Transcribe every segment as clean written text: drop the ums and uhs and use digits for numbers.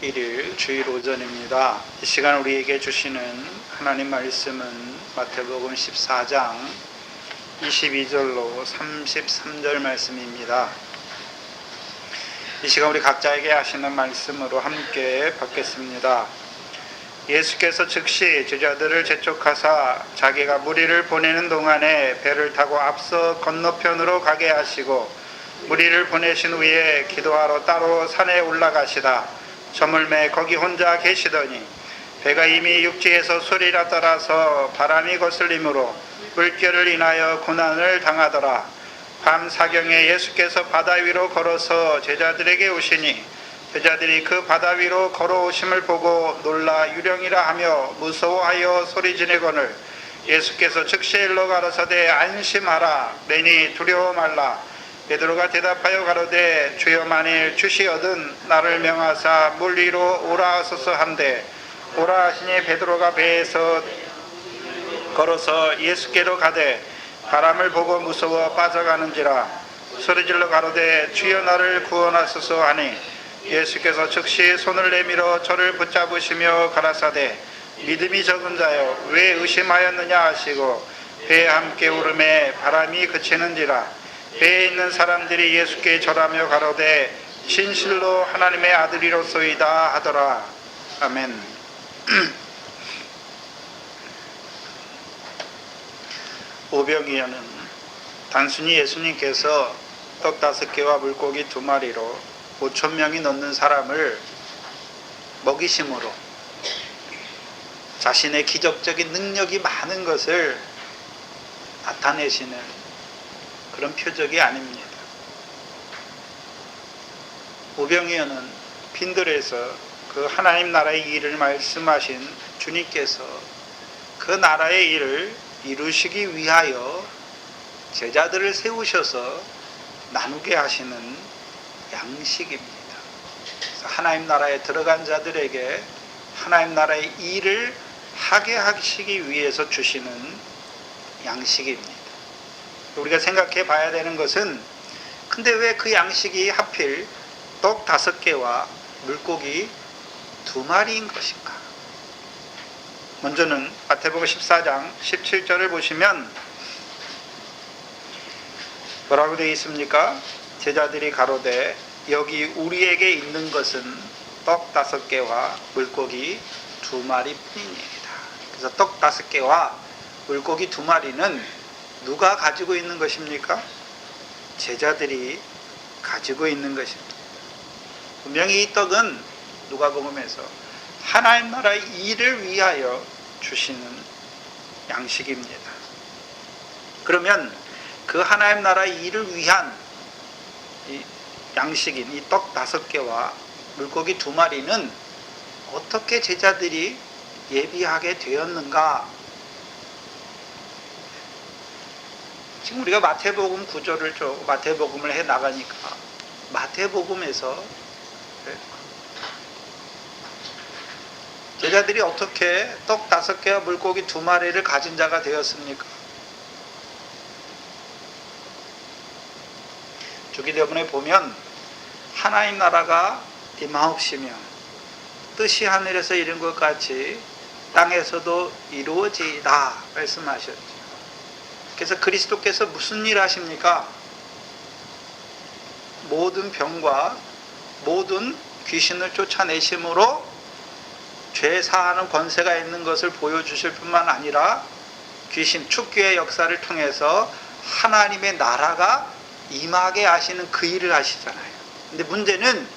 1일 주일 오전입니다. 이 시간 우리에게 주시는 하나님 말씀은 마태복음 14장 22절로 33절 말씀입니다. 이 시간 우리 각자에게 하시는 말씀으로 함께 받겠습니다. 예수께서 즉시 제자들을 재촉하사 자기가 무리를 보내는 동안에 배를 타고 앞서 건너편으로 가게 하시고 무리를 보내신 후에 기도하러 따로 산에 올라가시다 저물매 거기 혼자 계시더니 배가 이미 육지에서 수리라 떠나서 바람이 거슬림으로 물결을 인하여 고난을 당하더라. 밤 사경에 예수께서 바다 위로 걸어서 제자들에게 오시니 제자들이 그 바다 위로 걸어오심을 보고 놀라 유령이라 하며 무서워하여 소리지르거늘 예수께서 즉시 일러 가라사대 안심하라 내니 두려워 말라. 베드로가 대답하여 가로되 주여 만일 주시거든 나를 명하사 물 위로 오라 하소서 한데 오라 하시니 베드로가 배에서 걸어서 예수께로 가되 바람을 보고 무서워 빠져가는지라 소리질러 가로되 주여 나를 구원하소서 하니 예수께서 즉시 손을 내밀어 저를 붙잡으시며 가라사대 믿음이 적은 자여 왜 의심하였느냐 하시고 배에 함께 오름에 바람이 그치는지라. 배에 있는 사람들이 예수께 절하며 가로되 진실로 하나님의 아들이로소이다 하더라. 아멘. 오병이어는 단순히 예수님께서 떡 5개와 물고기 2마리로 5,000명이 넘는 사람을 먹이심으로 자신의 기적적인 능력이 많은 것을 나타내시는 그런 표적이 아닙니다. 오병이어는 빈들에서 그 하나님 나라의 일을 말씀하신 주님께서 그 나라의 일을 이루시기 위하여 제자들을 세우셔서 나누게 하시는 양식입니다. 그래서 하나님 나라에 들어간 자들에게 하나님 나라의 일을 하게 하시기 위해서 주시는 양식입니다. 우리가 생각해 봐야 되는 것은 근데 왜 그 양식이 하필 떡 5개와 물고기 2마리인 것인가? 먼저는 마태복음 14장 17절을 보시면 뭐라고 되어 있습니까? 제자들이 가로되 여기 우리에게 있는 것은 떡 5개와 물고기 2마리 뿐이니이다. 그래서 떡 5개와 물고기 2마리는 누가 가지고 있는 것입니까? 제자들이 가지고 있는 것입니다. 분명히 이 떡은 누가복음에서 하나님 나라의 일을 위하여 주시는 양식입니다. 그러면 그 하나님 나라의 일을 위한 이 양식인 이 떡 5개와 물고기 2마리는 어떻게 제자들이 예비하게 되었는가? 지금 우리가 마태복음 구절을 마태복음을 해 나가니까 마태복음에서 제자들이 어떻게 떡 5개와 물고기 2마리를 가진 자가 되었습니까? 주기도문에 보면 하나님 나라가 임하옵시며 뜻이 하늘에서 이룬 것 같이 땅에서도 이루어지이다 말씀하셨죠. 그래서 그리스도께서 무슨 일 하십니까? 모든 병과 모든 귀신을 쫓아내심으로 죄 사하는 권세가 있는 것을 보여주실 뿐만 아니라 귀신 축교의 역사를 통해서 하나님의 나라가 임하게 하시는 그 일을 하시잖아요. 근데 문제는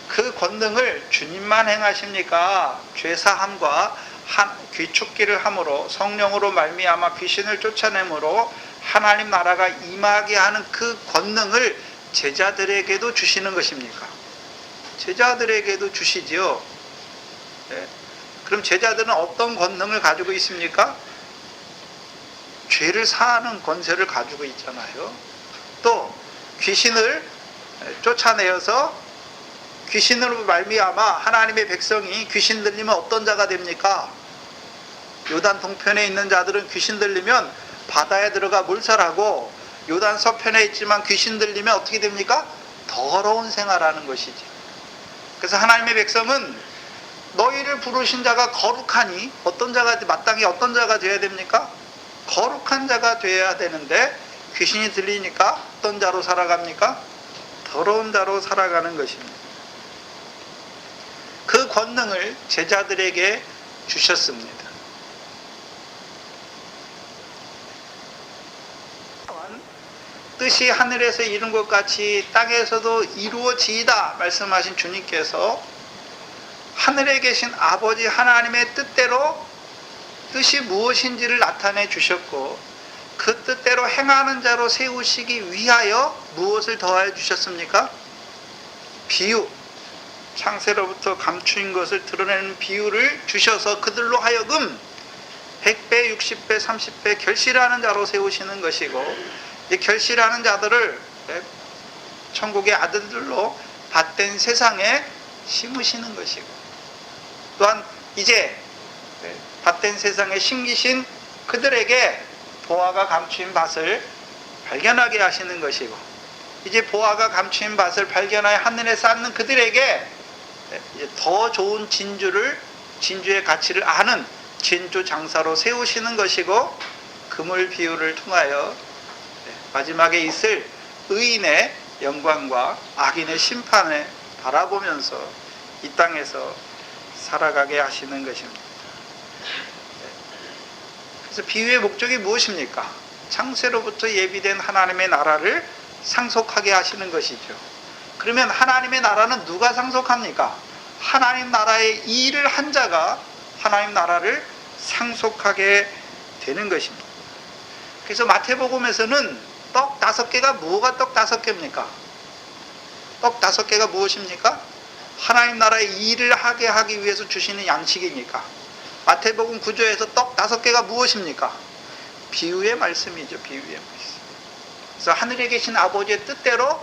그 권능을 주님만 행하십니까? 죄 사함과 귀축기를 함으로 성령으로 말미암아 귀신을 쫓아내므로 하나님 나라가 임하게 하는 그 권능을 제자들에게도 주시는 것입니까? 제자들에게도 주시지요. 네. 그럼 제자들은 어떤 권능을 가지고 있습니까? 죄를 사하는 권세를 가지고 있잖아요. 또 귀신을 쫓아내어서 귀신으로 말미암아 하나님의 백성이 귀신 들리면 어떤 자가 됩니까? 요단 동편에 있는 자들은 귀신 들리면 바다에 들어가 몰살하고 요단 서편에 있지만 귀신 들리면 어떻게 됩니까? 더러운 생활하는 것이지. 그래서 하나님의 백성은 너희를 부르신 자가 거룩하니 어떤 자가 마땅히 어떤 자가 되어야 됩니까? 거룩한 자가 되어야 되는데 귀신이 들리니까 어떤 자로 살아갑니까? 더러운 자로 살아가는 것입니다. 그 권능을 제자들에게 주셨습니다. 뜻이 하늘에서 이룬 것 같이 땅에서도 이루어지이다 말씀하신 주님께서 하늘에 계신 아버지 하나님의 뜻대로 뜻이 무엇인지를 나타내 주셨고 그 뜻대로 행하는 자로 세우시기 위하여 무엇을 더하여 주셨습니까? 비유, 창세로부터 감추인 것을 드러내는 비유를 주셔서 그들로 하여금 100배, 60배, 30배 결실하는 자로 세우시는 것이고 이 결실하는 자들을 천국의 아들들로 받된 세상에 심으시는 것이고 또한 이제 받된 세상에 심기신 그들에게 보화가 감추인 밭을 발견하게 하시는 것이고 이제 보화가 감추인 밭을 발견하여 하늘에 쌓는 그들에게 더 좋은 진주의 가치를 아는 진주 장사로 세우시는 것이고 그물 비유를 통하여 마지막에 있을 의인의 영광과 악인의 심판을 바라보면서 이 땅에서 살아가게 하시는 것입니다. 그래서 비유의 목적이 무엇입니까? 창세로부터 예비된 하나님의 나라를 상속하게 하시는 것이죠. 그러면 하나님의 나라는 누가 상속합니까? 하나님 나라의 일을 한 자가 하나님 나라를 상속하게 되는 것입니다. 그래서 마태복음에서는 떡 5개가 뭐가 떡 5개입니까? 떡 5개가 무엇입니까? 하나님 나라의 일을 하게 하기 위해서 주시는 양식이니까. 마태복음 9조에서 떡 5개가 무엇입니까? 비유의 말씀이죠. 비유의 말씀. 그래서 하늘에 계신 아버지의 뜻대로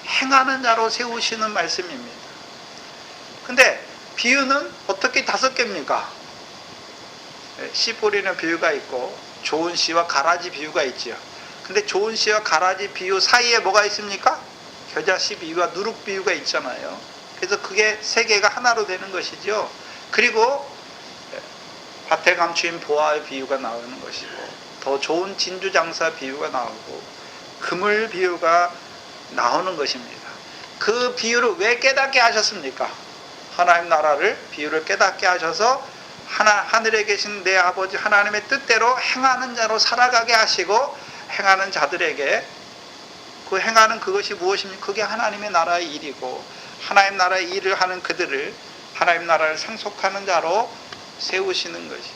행하는 자로 세우시는 말씀입니다. 근데 비유는 어떻게 5개입니까? 씨 뿌리는 비유가 있고 좋은 씨와 가라지 비유가 있지요. 근데 좋은 씨와 가라지 비유 사이에 뭐가 있습니까? 겨자씨 비유와 누룩 비유가 있잖아요. 그래서 그게 3개가 하나로 되는 것이죠. 그리고 밭에 감추인 보화의 비유가 나오는 것이고 더 좋은 진주장사 비유가 나오고 그물 비유가 나오는 것입니다. 그 비유를 왜 깨닫게 하셨습니까? 하나님 나라를 비유를 깨닫게 하셔서 하늘에 계신 내 아버지 하나님의 뜻대로 행하는 자로 살아가게 하시고 행하는 자들에게 그 행하는 그것이 무엇입니까? 그게 하나님의 나라의 일이고 하나님 나라의 일을 하는 그들을 하나님 나라를 상속하는 자로 세우시는 것이.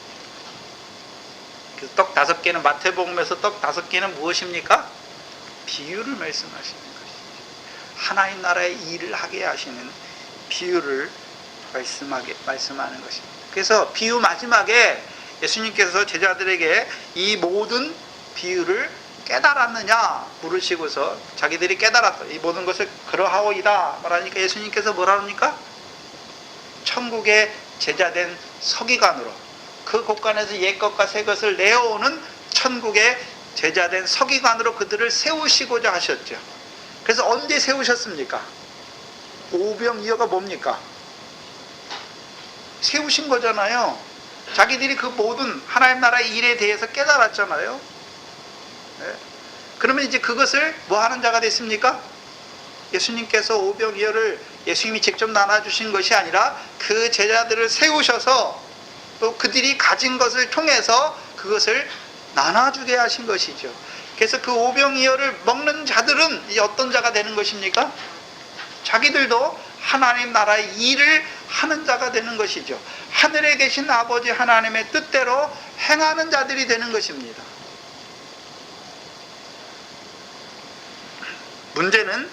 그래서 떡 5개는 마태복음에서 떡 5개는 무엇입니까? 비유를 말씀하시는 것이죠. 하나님 나라의 일을 하게 하시는 비유를 말씀하는 것입니다. 그래서 비유 마지막에 예수님께서 제자들에게 이 모든 비유를 깨달았느냐 물으시고서 자기들이 깨달았다. 이 모든 것을 그러하오이다 말하니까 예수님께서 뭐라 합니까? 천국의 제자된 서기관으로 그 곳간에서 옛것과 새것을 내어오는 천국의 제자된 서기관으로 그들을 세우시고자 하셨죠. 그래서 언제 세우셨습니까? 오병이어가 뭡니까? 세우신 거잖아요. 자기들이 그 모든 하나님 나라의 일에 대해서 깨달았잖아요. 네. 그러면 이제 그것을 뭐 하는 자가 됐습니까? 예수님께서 오병이어를 예수님이 직접 나눠주신 것이 아니라 그 제자들을 세우셔서 또 그들이 가진 것을 통해서 그것을 나눠주게 하신 것이죠. 그래서 그 오병이어를 먹는 자들은 이제 어떤 자가 되는 것입니까? 자기들도 하나님 나라의 일을 하는 자가 되는 것이죠. 하늘에 계신 아버지 하나님의 뜻대로 행하는 자들이 되는 것입니다. 문제는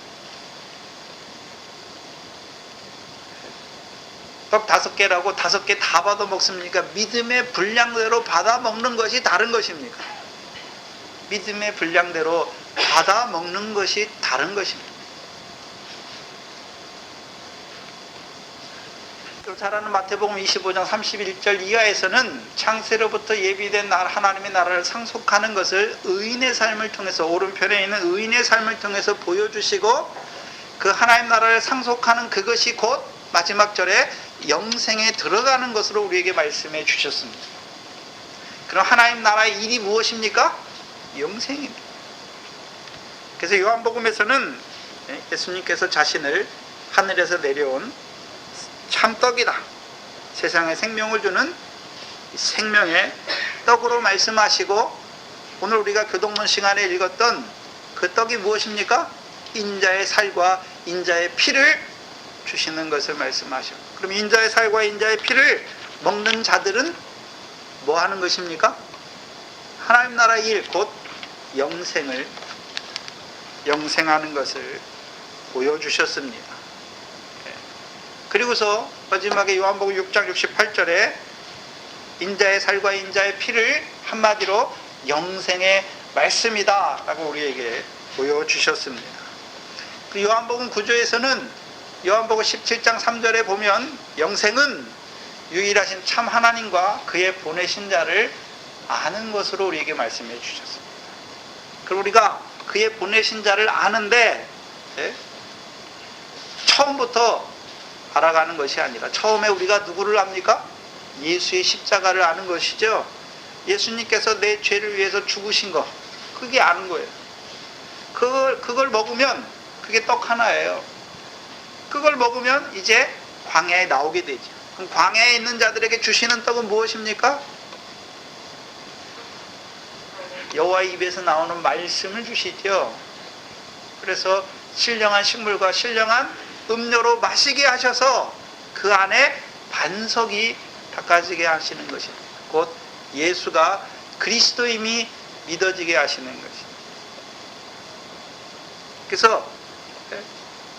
떡 5개라고 5개 다 받아 먹습니까? 믿음의 분량대로 받아 먹는 것이 다른 것입니까? 믿음의 분량대로 받아 먹는 것이 다른 것입니다. 잘 아는 마태복음 25장 31절 이하에서는 창세로부터 예비된 하나님의 나라를 상속하는 것을 의인의 삶을 통해서 오른편에 있는 의인의 삶을 통해서 보여주시고 그 하나님 나라를 상속하는 그것이 곧 마지막 절에 영생에 들어가는 것으로 우리에게 말씀해 주셨습니다. 그럼 하나님 나라의 일이 무엇입니까? 영생입니다. 그래서 요한복음에서는 예수님께서 자신을 하늘에서 내려온 참떡이다, 세상에 생명을 주는 생명의 떡으로 말씀하시고, 오늘 우리가 교동문 시간에 읽었던 그 떡이 무엇입니까? 인자의 살과 인자의 피를 주시는 것을 말씀하셔. 그럼 인자의 살과 인자의 피를 먹는 자들은 뭐 하는 것입니까? 하나님 나라의 일, 곧 영생하는 것을 보여주셨습니다. 그리고서 마지막에 요한복음 6장 68절에 인자의 살과 인자의 피를 한마디로 영생의 말씀이다 라고 우리에게 보여주셨습니다. 그 요한복음 9조에서는 요한복음 17장 3절에 보면 영생은 유일하신 참 하나님과 그의 보내신 자를 아는 것으로 우리에게 말씀해 주셨습니다. 그럼 우리가 그의 보내신 자를 아는데 처음부터 알아가는 것이 아니라, 처음에 우리가 누구를 압니까? 예수의 십자가를 아는 것이죠. 예수님께서 내 죄를 위해서 죽으신 것, 그게 아는 거예요. 그걸 먹으면 그게 떡 하나예요. 그걸 먹으면 이제 광야에 나오게 되죠. 그럼 광야에 있는 자들에게 주시는 떡은 무엇입니까? 여호와의 입에서 나오는 말씀을 주시죠. 그래서 신령한 식물과 신령한 음료로 마시게 하셔서 그 안에 반석이 닦아지게 하시는 것입니다. 곧 예수가 그리스도임이 믿어지게 하시는 것입니다. 그래서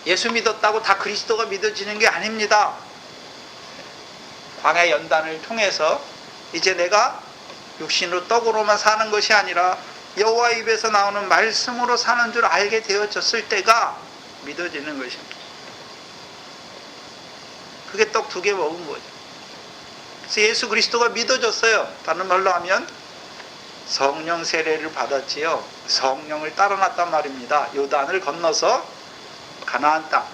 예수 믿었다고 다 그리스도가 믿어지는 게 아닙니다. 광야 연단을 통해서 이제 내가 육신으로 떡으로만 사는 것이 아니라 여호와 입에서 나오는 말씀으로 사는 줄 알게 되어졌을 때가 믿어지는 것입니다. 그게 떡 2개 먹은 거죠. 그래서 예수 그리스도가 믿어졌어요. 다른 말로 하면 성령 세례를 받았지요. 성령을 따라놨단 말입니다. 요단을 건너서 가나안 땅,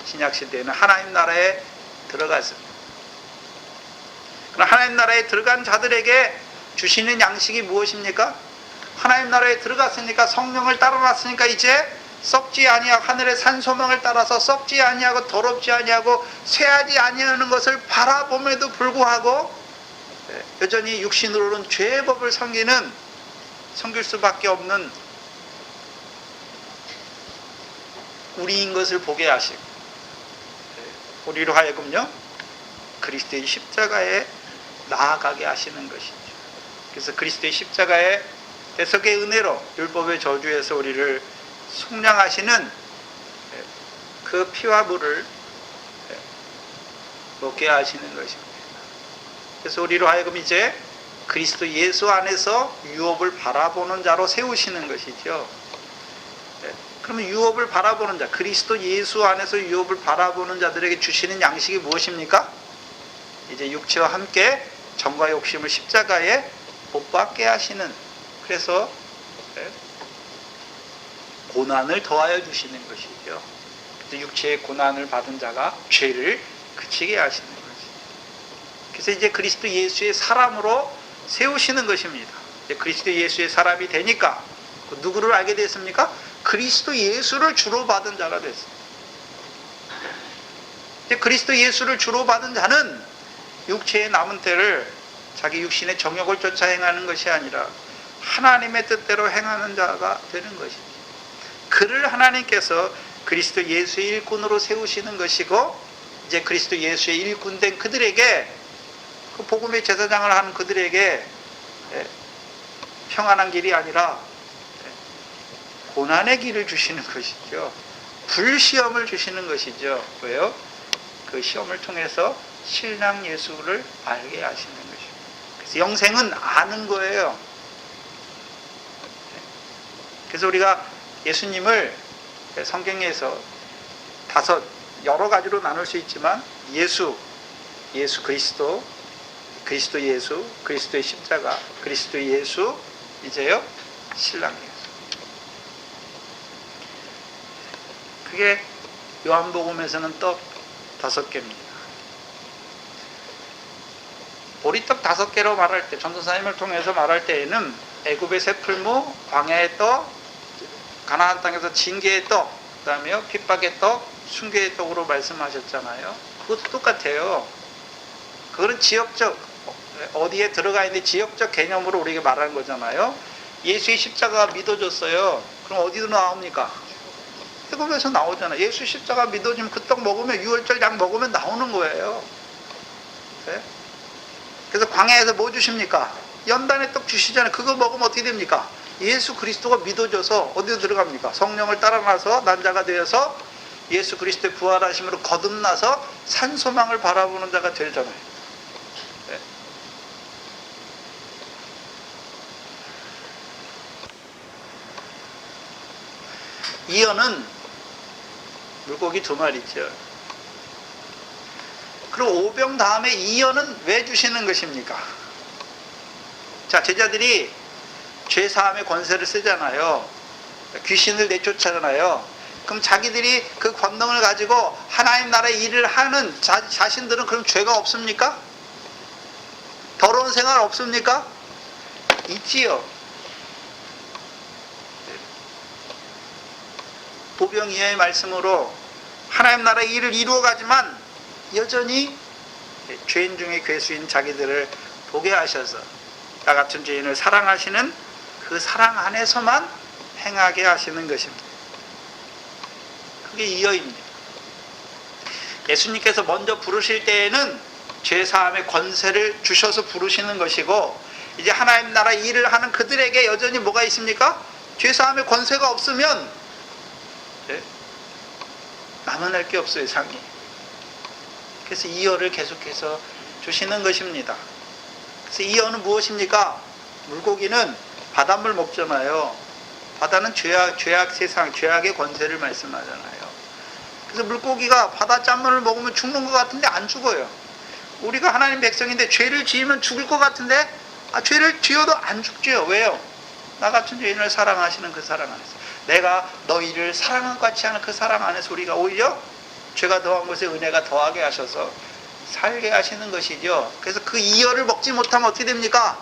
신약시대에는 하나님 나라에 들어갔습니다. 그럼 하나님 나라에 들어간 자들에게 주시는 양식이 무엇입니까? 하나님 나라에 들어갔으니까, 성령을 따라놨으니까 이제 썩지 아니하고, 하늘의 산소망을 따라서 썩지 아니하고 더럽지 아니하고 쇠하지 아니하는 것을 바라봄에도 불구하고 여전히 육신으로는 죄의 법을 섬길 수밖에 없는 우리인 것을 보게 하시고, 우리로 하여금요 그리스도의 십자가에 나아가게 하시는 것이죠. 그래서 그리스도의 십자가의 대속의 은혜로 율법의 저주에서 우리를 속량하시는 그 피와 물을 먹게 하시는 것입니다. 그래서 우리로 하여금 이제 그리스도 예수 안에서 유업을 바라보는 자로 세우시는 것이죠. 그러면 유업을 바라보는 자, 그리스도 예수 안에서 유업을 바라보는 자들에게 주시는 양식이 무엇입니까? 이제 육체와 함께 정과 욕심을 십자가에 못 박게 하시는, 그래서 고난을 더하여 주시는 것이죠. 육체의 고난을 받은 자가 죄를 그치게 하시는 것이죠. 그래서 이제 그리스도 예수의 사람으로 세우시는 것입니다. 이제 그리스도 예수의 사람이 되니까 누구를 알게 됐습니까? 그리스도 예수를 주로 받은 자가 됐습니다. 이제 그리스도 예수를 주로 받은 자는 육체의 남은 때를 자기 육신의 정욕을 쫓아 행하는 것이 아니라 하나님의 뜻대로 행하는 자가 되는 것입니다. 그를 하나님께서 그리스도 예수의 일꾼으로 세우시는 것이고, 이제 그리스도 예수의 일꾼된 그들에게, 그 복음의 제사장을 하는 그들에게 평안한 길이 아니라 고난의 길을 주시는 것이죠. 불시험을 주시는 것이죠. 왜요? 그 시험을 통해서 신랑 예수를 알게 하시는 것입니다. 그래서 영생은 아는 거예요. 그래서 우리가 예수님을 성경에서 여러 가지로 나눌 수 있지만, 예수 그리스도, 그리스도 예수, 그리스도의 십자가, 그리스도 예수, 이제요 신랑 예수. 그게 요한복음에서는 떡, 5개입니다. 보리떡 5개로 말할 때, 전도사님을 통해서 말할 때에는 애굽의 새풀무, 광야의 떡, 가나안 땅에서 징계의 떡, 그 다음에 핍박의 떡, 순교의 떡으로 말씀하셨잖아요. 그것도 똑같아요. 그거는 지역적, 어디에 들어가 있는 지역적 개념으로 우리에게 말하는 거잖아요. 예수의 십자가가 믿어졌어요. 그럼 어디로 나옵니까? 애굽에서 나오잖아요. 예수 십자가 믿어지면 그 떡 먹으면, 유월절 약 먹으면 나오는 거예요. 네? 그래서 광야에서 뭐 주십니까? 연단의 떡 주시잖아요. 그거 먹으면 어떻게 됩니까? 예수 그리스도가 믿어져서 어디로 들어갑니까? 성령을 따라나서 난자가 되어서 예수 그리스도의 부활하심으로 거듭나서 산소망을 바라보는 자가 되잖아요. 네. 이어는 물고기 2마리죠. 그리고 오병 다음에 이어는 왜 주시는 것입니까? 자, 제자들이 죄사함의 권세를 쓰잖아요. 귀신을 내쫓잖아요. 그럼 자기들이 그 권능을 가지고 하나님 나라의 일을 하는 자신들은 그럼 죄가 없습니까? 더러운 생활 없습니까? 있지요. 오병이어의 말씀으로 하나님 나라의 일을 이루어가지만 여전히 죄인 중에 괴수인 자기들을 보게 하셔서 나 같은 죄인을 사랑하시는 그 사랑 안에서만 행하게 하시는 것입니다. 그게 이어입니다. 예수님께서 먼저 부르실 때에는 죄사함의 권세를 주셔서 부르시는 것이고, 이제 하나님 나라 일을 하는 그들에게 여전히 뭐가 있습니까? 죄사함의 권세가 없으면 남아날 게 없어요, 상이. 그래서 이어를 계속해서 주시는 것입니다. 그래서 이어는 무엇입니까? 물고기는 바닷물 먹잖아요. 바다는 죄악 세상, 죄악의 권세를 말씀하잖아요. 그래서 물고기가 바다 짠물을 먹으면 죽는 것 같은데 안 죽어요. 우리가 하나님 백성인데 죄를 지으면 죽을 것 같은데 죄를 지어도 안 죽죠. 왜요? 나 같은 죄인을 사랑하시는 그 사랑 안에서, 내가 너희를 사랑한 것 같지 않은 그 사랑 안에서 우리가 오히려 죄가 더한 것에 은혜가 더하게 하셔서 살게 하시는 것이죠. 그래서 그 이어를 먹지 못하면 어떻게 됩니까?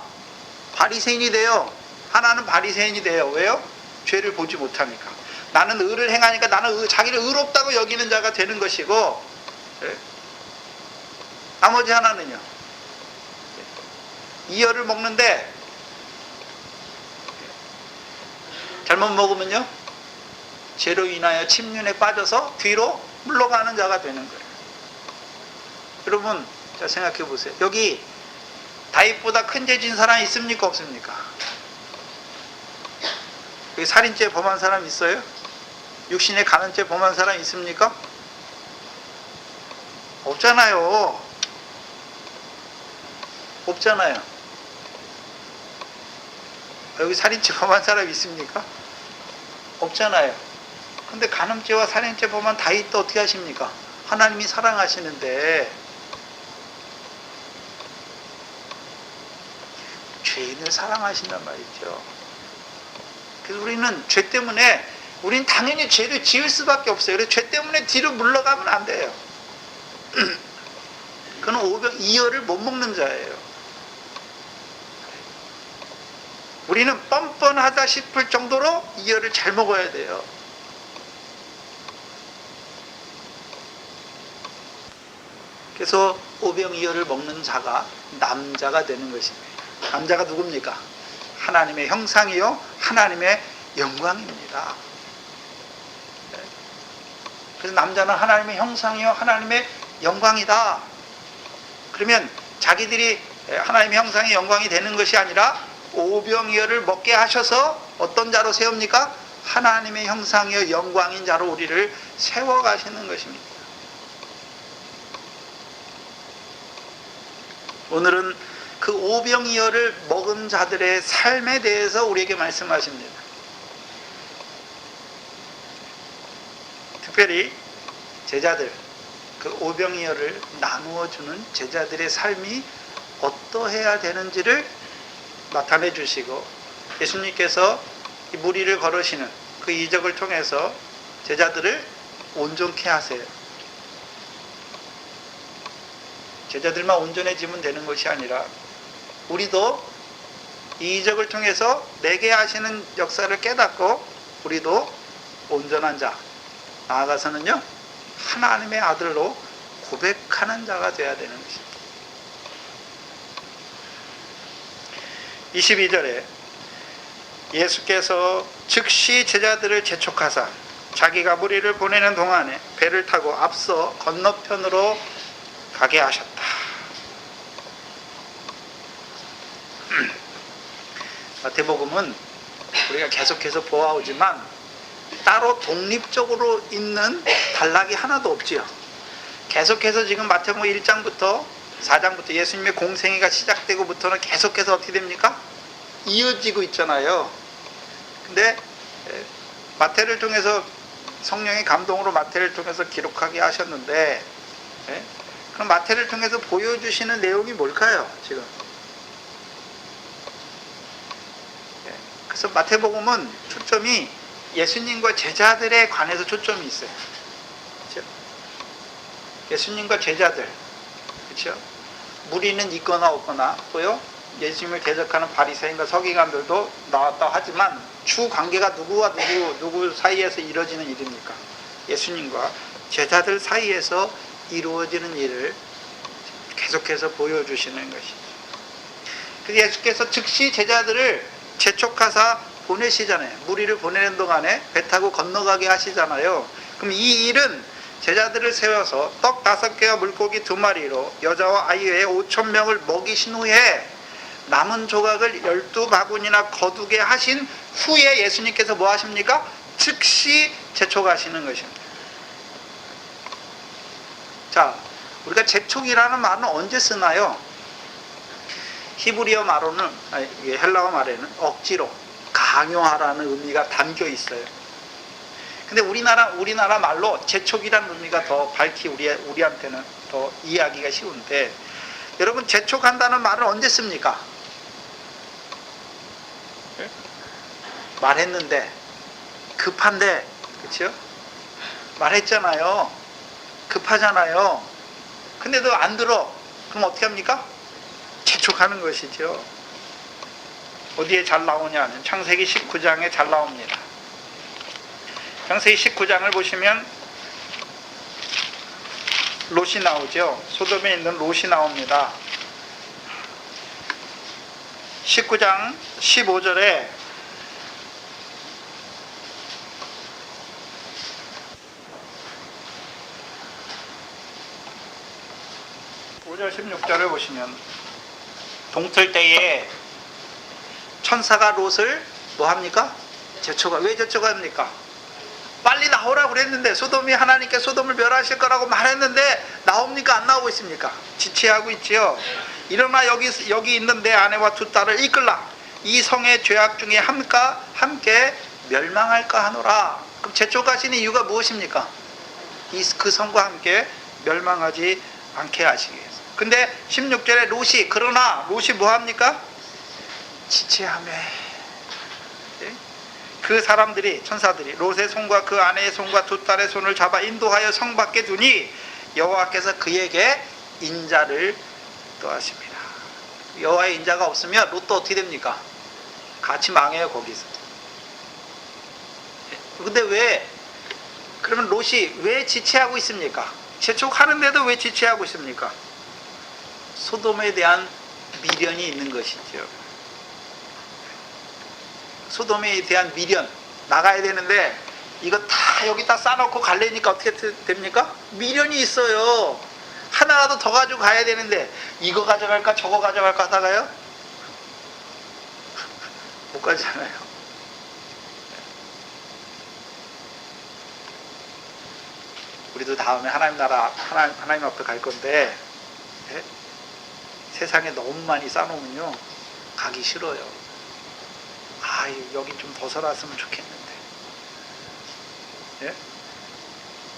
바리새인이 돼요. 하나는 바리새인이 돼요. 왜요? 죄를 보지 못하니까. 나는 의를 행하니까 나는 자기를 의롭다고 여기는 자가 되는 것이고, 나머지 하나는요, 이어를 먹는데 잘못 먹으면요 죄로 인하여 침륜에 빠져서 뒤로 물러가는 자가 되는 거예요. 여러분, 자 생각해 보세요. 여기 다윗보다 큰 죄 진 사람 있습니까? 없습니까? 여기 살인죄 범한 사람 있어요? 육신에 가는 죄 범한 사람 있습니까? 없잖아요. 없잖아요. 여기 살인죄 범한 사람 있습니까? 없잖아요. 근데 간음죄와 살인죄 범한 다윗도 어떻게 하십니까? 하나님이 사랑하시는데 죄인을 사랑하신단 말이죠. 그래서 우리는 죄 때문에, 우리는 당연히 죄를 지을 수밖에 없어요. 그래서 죄 때문에 뒤로 물러가면 안 돼요. 그건 오병 이어를 못 먹는 자예요. 우리는 뻔뻔하다 싶을 정도로 이어를 잘 먹어야 돼요. 그래서 오병이어를 먹는 자가 남자가 되는 것입니다. 남자가 누굽니까? 하나님의 형상이요 하나님의 영광입니다. 그래서 남자는 하나님의 형상이요 하나님의 영광이다. 그러면 자기들이 하나님의 형상의 영광이 되는 것이 아니라 오병이어를 먹게 하셔서 어떤 자로 세웁니까? 하나님의 형상이요 영광인 자로 우리를 세워가시는 것입니다. 오늘은 그 오병이어를 먹은 자들의 삶에 대해서 우리에게 말씀하십니다. 특별히 제자들, 그 오병이어를 나누어 주는 제자들의 삶이 어떠해야 되는지를 나타내 주시고, 예수님께서 이 무리를 걸으시는 그 이적을 통해서 제자들을 온전케 하세요. 제자들만 온전해지면 되는 것이 아니라 우리도 이 이적을 통해서 내게 하시는 역사를 깨닫고 우리도 온전한 자, 나아가서는요 하나님의 아들로 고백하는 자가 되어야 되는 것입니다. 22절에 예수께서 즉시 제자들을 재촉하사 자기가 무리를 보내는 동안에 배를 타고 앞서 건너편으로 가게 하셨다. 마태복음은 우리가 계속해서 보아오지만 따로 독립적으로 있는 단락이 하나도 없지요. 계속해서 지금 마태복음 1장부터 4장부터 예수님의 공생애가 시작되고부터는 계속해서 어떻게 됩니까? 이어지고 있잖아요. 근데 마태를 통해서 성령의 감동으로 마태를 통해서 기록하게 하셨는데 그럼 마태를 통해서 보여주시는 내용이 뭘까요? 지금 그래서 마태복음은 초점이 예수님과 제자들에 관해서 초점이 있어요. 그렇죠? 예수님과 제자들, 그렇죠? 무리는 있거나 없거나 또요 예수님을 대적하는 바리새인과 서기관들도 나왔다 하지만 주 관계가 누구와 누구 사이에서 이루어지는 일입니까? 예수님과 제자들 사이에서 이루어지는 일을 계속해서 보여주시는 것이죠. 그래서 예수께서 즉시 제자들을 재촉하사 보내시잖아요. 무리를 보내는 동안에 배 타고 건너가게 하시잖아요. 그럼 이 일은 제자들을 세워서 떡 5개와 물고기 2마리로 여자와 아이 외에 5,000명을 먹이신 후에 남은 조각을 12바구니나 거두게 하신 후에 예수님께서 뭐 하십니까? 즉시 재촉하시는 것입니다. 자, 우리가 재촉이라는 말은 언제 쓰나요? 히브리어 말로는, 헬라어 말에는 억지로 강요하라는 의미가 담겨 있어요. 근데 우리나라 말로 재촉이라는 의미가 더 밝히 우리한테는 더 이해하기가 쉬운데, 여러분 재촉한다는 말을 언제 씁니까? 말했는데 급한데, 그렇죠? 말했잖아요. 급하잖아요. 근데도 안 들어. 그럼 어떻게 합니까? 재촉하는 것이죠. 어디에 잘 나오냐면 창세기 19장에 잘 나옵니다. 창세기 19장을 보시면 롯이 나오죠. 소돔에 있는 롯이 나옵니다. 19장 15절에 (5절) 16절을 보시면 동틀 때에 천사가 롯을 뭐합니까? 왜 재촉합니까? 빨리 나오라고 그랬는데, 소돔이 하나님께 소돔을 멸하실 거라고 말했는데 나옵니까? 안 나오고 있습니까? 지체하고 있지요. 일어나 여기 있는 내 아내와 2 딸을 이끌라. 이 성의 죄악 중에 함께 멸망할까 하노라. 그럼 재촉하신 이유가 무엇입니까? 그 성과 함께 멸망하지 않게 하시기 위해서. 근데 16절에 롯이 뭐합니까? 지체하며 그 사람들이, 천사들이 롯의 손과 그 아내의 손과 2 딸의 손을 잡아 인도하여 성 밖에 두니 여호와께서 그에게 인자를 또하십니다. 여호와의 인자가 없으면 롯도 어떻게 됩니까? 같이 망해요, 거기서. 근데 그러면 롯이 왜 지체하고 있습니까? 재촉하는데도 왜 지체하고 있습니까? 소돔에 대한 미련이 있는 것이죠. 소돔에 대한 미련, 나가야 되는데 이거 다 여기다 싸놓고 갈래니까 어떻게 됩니까? 미련이 있어요. 하나라도 더 가지고 가야 되는데 이거 가져갈까 저거 가져갈까 하다가요 못 가잖아요. 우리도 다음에 하나님 앞에 갈 건데 세상에 너무 많이 싸놓으면요 가기 싫어요. 여기 좀 벗어났으면 좋겠는데,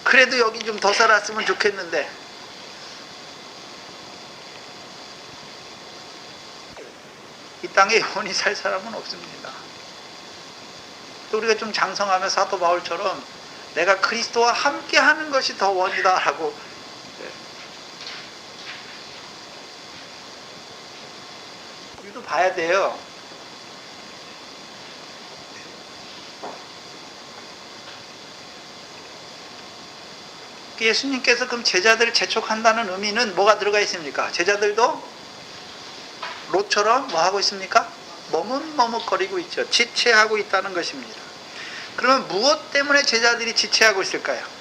그래도 여기 좀 더 살았으면 좋겠는데, 이 땅에 영원히 살 사람은 없습니다. 또 우리가 좀 장성하며 사도 바울처럼 내가 그리스도와 함께 하는 것이 더 원이다 라고 우리도 봐야 돼요. 예수님께서 그럼 제자들을 재촉한다는 의미는 뭐가 들어가 있습니까? 제자들도 롯처럼 뭐 하고 있습니까? 머뭇머뭇거리고 있죠. 지체하고 있다는 것입니다. 그러면 무엇 때문에 제자들이 지체하고 있을까요?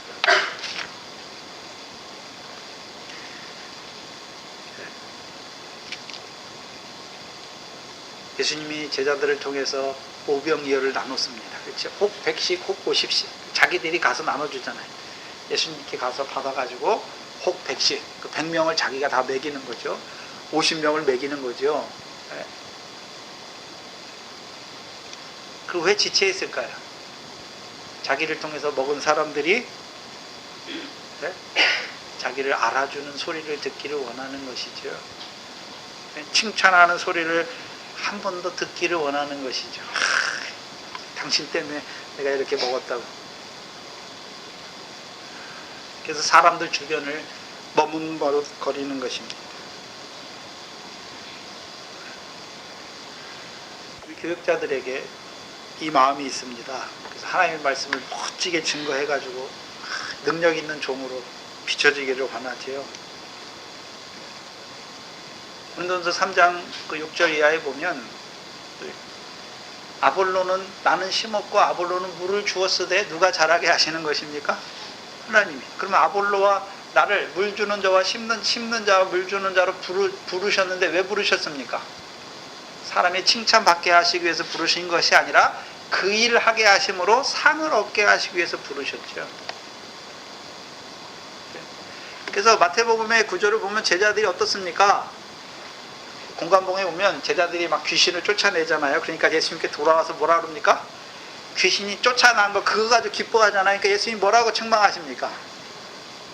예수님이 제자들을 통해서 오병이어를 나눴습니다. 그렇죠? 혹 100씩, 혹 50씩 자기들이 가서 나눠주잖아요. 예수님께 가서 받아가지고 혹 100씩, 그 100명을 자기가 다 먹이는 거죠. 50명을 먹이는 거죠. 네. 그 왜 지체했을까요? 자기를 통해서 먹은 사람들이 네? 자기를 알아주는 소리를 듣기를 원하는 것이죠. 네? 칭찬하는 소리를 한 번 더 듣기를 원하는 것이죠. 당신 때문에 내가 이렇게 먹었다고. 그래서 사람들 주변을 머뭇거리는 것입니다. 우리 교육자들에게 이 마음이 있습니다. 그래서 하나님의 말씀을 멋지게 증거해가지고 능력 있는 종으로 비춰지기를 원하지요. 고린도전서 3장 그 6절 이하에 보면 아볼로는 나는 심었고 아볼로는 물을 주었으되 누가 자라게 하시는 것입니까? 하나님이. 그러면 아볼로와 나를 물 주는 자와 심는 자와 물 주는 자로 부르셨는데 왜 부르셨습니까? 사람이 칭찬받게 하시기 위해서 부르신 것이 아니라 그 일을 하게 하심으로 상을 얻게 하시기 위해서 부르셨죠. 그래서 마태복음의 구조를 보면 제자들이 어떻습니까? 공관봉에 보면 제자들이 막 귀신을 쫓아내잖아요. 그러니까 예수님께 돌아와서 뭐라 그럽니까? 귀신이 쫓아난 거 그거 가지고 기뻐하잖아요. 그러니까 예수님이 뭐라고 책망하십니까?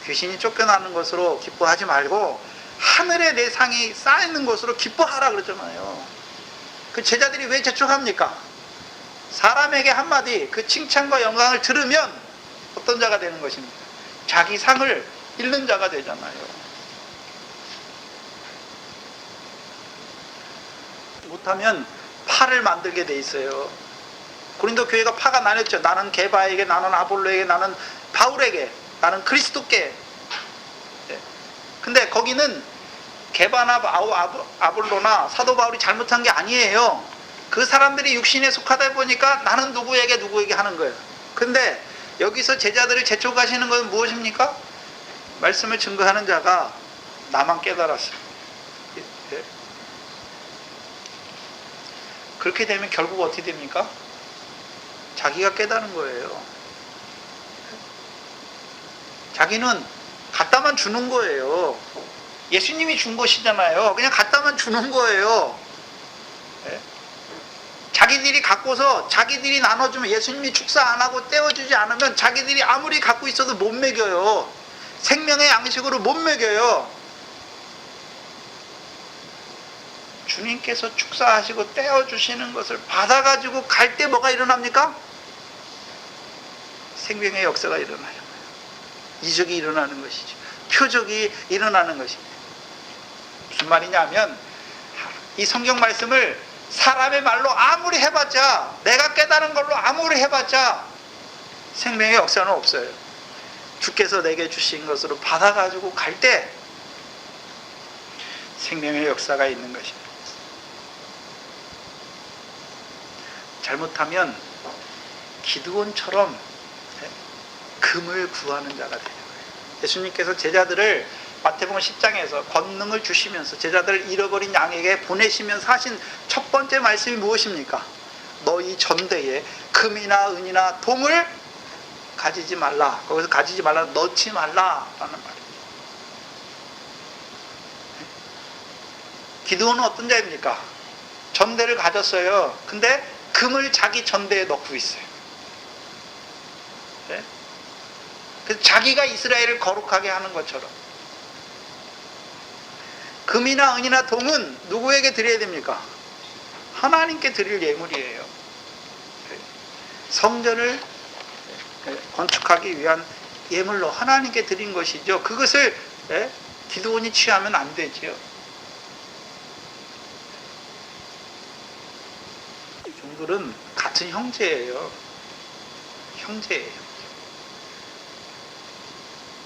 귀신이 쫓겨나는 것으로 기뻐하지 말고 하늘에 내 상이 쌓이는 것으로 기뻐하라 그러잖아요. 그 제자들이 왜 재촉합니까? 사람에게 한마디 그 칭찬과 영광을 들으면 어떤 자가 되는 것입니까? 자기 상을 잃는 자가 되잖아요. 못하면 파를 만들게 돼 있어요. 고린도 교회가 파가 나뉘었죠. 나는 게바에게, 나는 아볼로에게, 나는 바울에게, 나는 그리스도께. 근데 거기는 게바나 아볼로나 사도 바울이 잘못한 게 아니에요. 그 사람들이 육신에 속하다 보니까 나는 누구에게 하는 거예요. 근데 여기서 제자들을 재촉하시는 것은 무엇입니까? 말씀을 증거하는 자가 나만 깨달았어요. 그렇게 되면 결국 어떻게 됩니까? 자기가 깨달은 거예요. 자기는 갖다만 주는 거예요. 예수님이 준 것이잖아요. 그냥 갖다만 주는 거예요. 네? 자기들이 갖고서 자기들이 나눠주면 예수님이 축사 안 하고 떼어주지 않으면 자기들이 아무리 갖고 있어도 못 먹여요. 생명의 양식으로 못 먹여요. 주님께서 축사하시고 떼어주시는 것을 받아가지고 갈 때 뭐가 일어납니까? 생명의 역사가 일어나요. 이적이 일어나는 것이죠. 표적이 일어나는 것입니다. 무슨 말이냐면 이 성경 말씀을 사람의 말로 아무리 해봤자, 내가 깨달은 걸로 아무리 해봤자 생명의 역사는 없어요. 주께서 내게 주신 것으로 받아가지고 갈 때 생명의 역사가 있는 것입니다. 잘못하면 기드온처럼 금을 구하는 자가 되는 거예요. 예수님께서 제자들을 마태복음 10장에서 권능을 주시면서 제자들을 잃어버린 양에게 보내시면서 하신 첫 번째 말씀이 무엇입니까? 너희 전대에 금이나 은이나 동을 가지지 말라. 거기서 가지지 말라, 넣지 말라라는 말이에요. 기드온은 어떤 자입니까? 전대를 가졌어요. 근데 금을 자기 전대에 넣고 있어요. 네? 그래서 자기가 이스라엘을 거룩하게 하는 것처럼 금이나 은이나 동은 누구에게 드려야 됩니까? 하나님께 드릴 예물이에요. 성전을 건축하기 위한 예물로 하나님께 드린 것이죠. 그것을 기드온이 취하면 안 되죠. 자녀들은 같은 형제예요. 형제예요.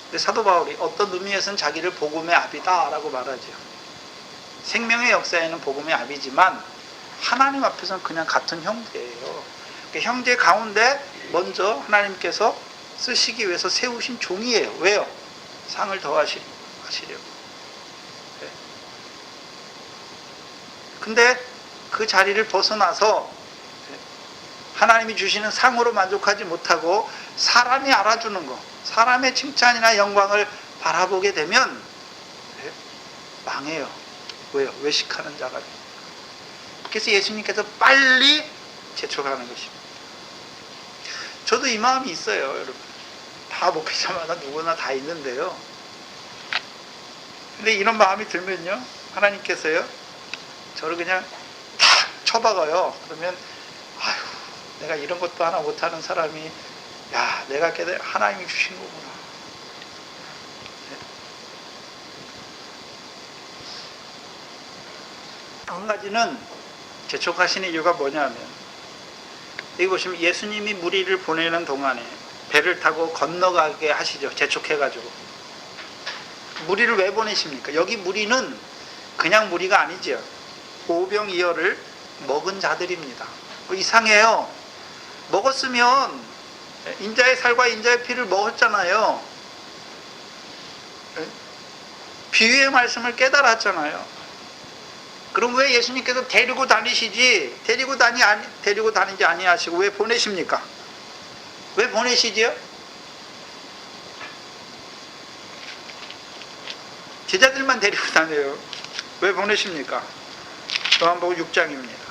근데 사도 바울이 어떤 의미에서는 자기를 복음의 아비다라고 말하죠. 생명의 역사에는 복음의 아비지만 하나님 앞에서는 그냥 같은 형제예요. 그러니까 형제 가운데 먼저 하나님께서 쓰시기 위해서 세우신 종이에요. 왜요? 상을 더하시려고. 네. 근데 그 자리를 벗어나서 하나님이 주시는 상으로 만족하지 못하고 사람이 알아주는 거, 사람의 칭찬이나 영광을 바라보게 되면 망해요. 왜요? 외식하는 자가 됩니다. 그래서 예수님께서 빨리 재촉하는 것입니다. 저도 이 마음이 있어요, 여러분. 다 목회자마다 누구나 다 있는데요. 근데 이런 마음이 들면요, 하나님께서요, 저를 그냥 탁 쳐박아요. 그러면 아휴, 내가 이런 것도 하나 못하는 사람이, 야, 내가 하나님이 주신 거구나. 한 가지는 재촉하시는 이유가 뭐냐면, 여기 보시면 예수님이 무리를 보내는 동안에 배를 타고 건너가게 하시죠. 재촉해가지고. 무리를 왜 보내십니까? 여기 무리는 그냥 무리가 아니죠. 오병이어를 먹은 자들입니다. 이상해요. 먹었으면 인자의 살과 인자의 피를 먹었잖아요. 비유의 말씀을 깨달았잖아요. 그럼 왜 예수님께서 데리고 다니시지, 데리고 다니지 아니하시고 왜 보내십니까? 왜 보내시지요? 제자들만 데리고 다녀요. 왜 보내십니까? 요한복음 6장입니다.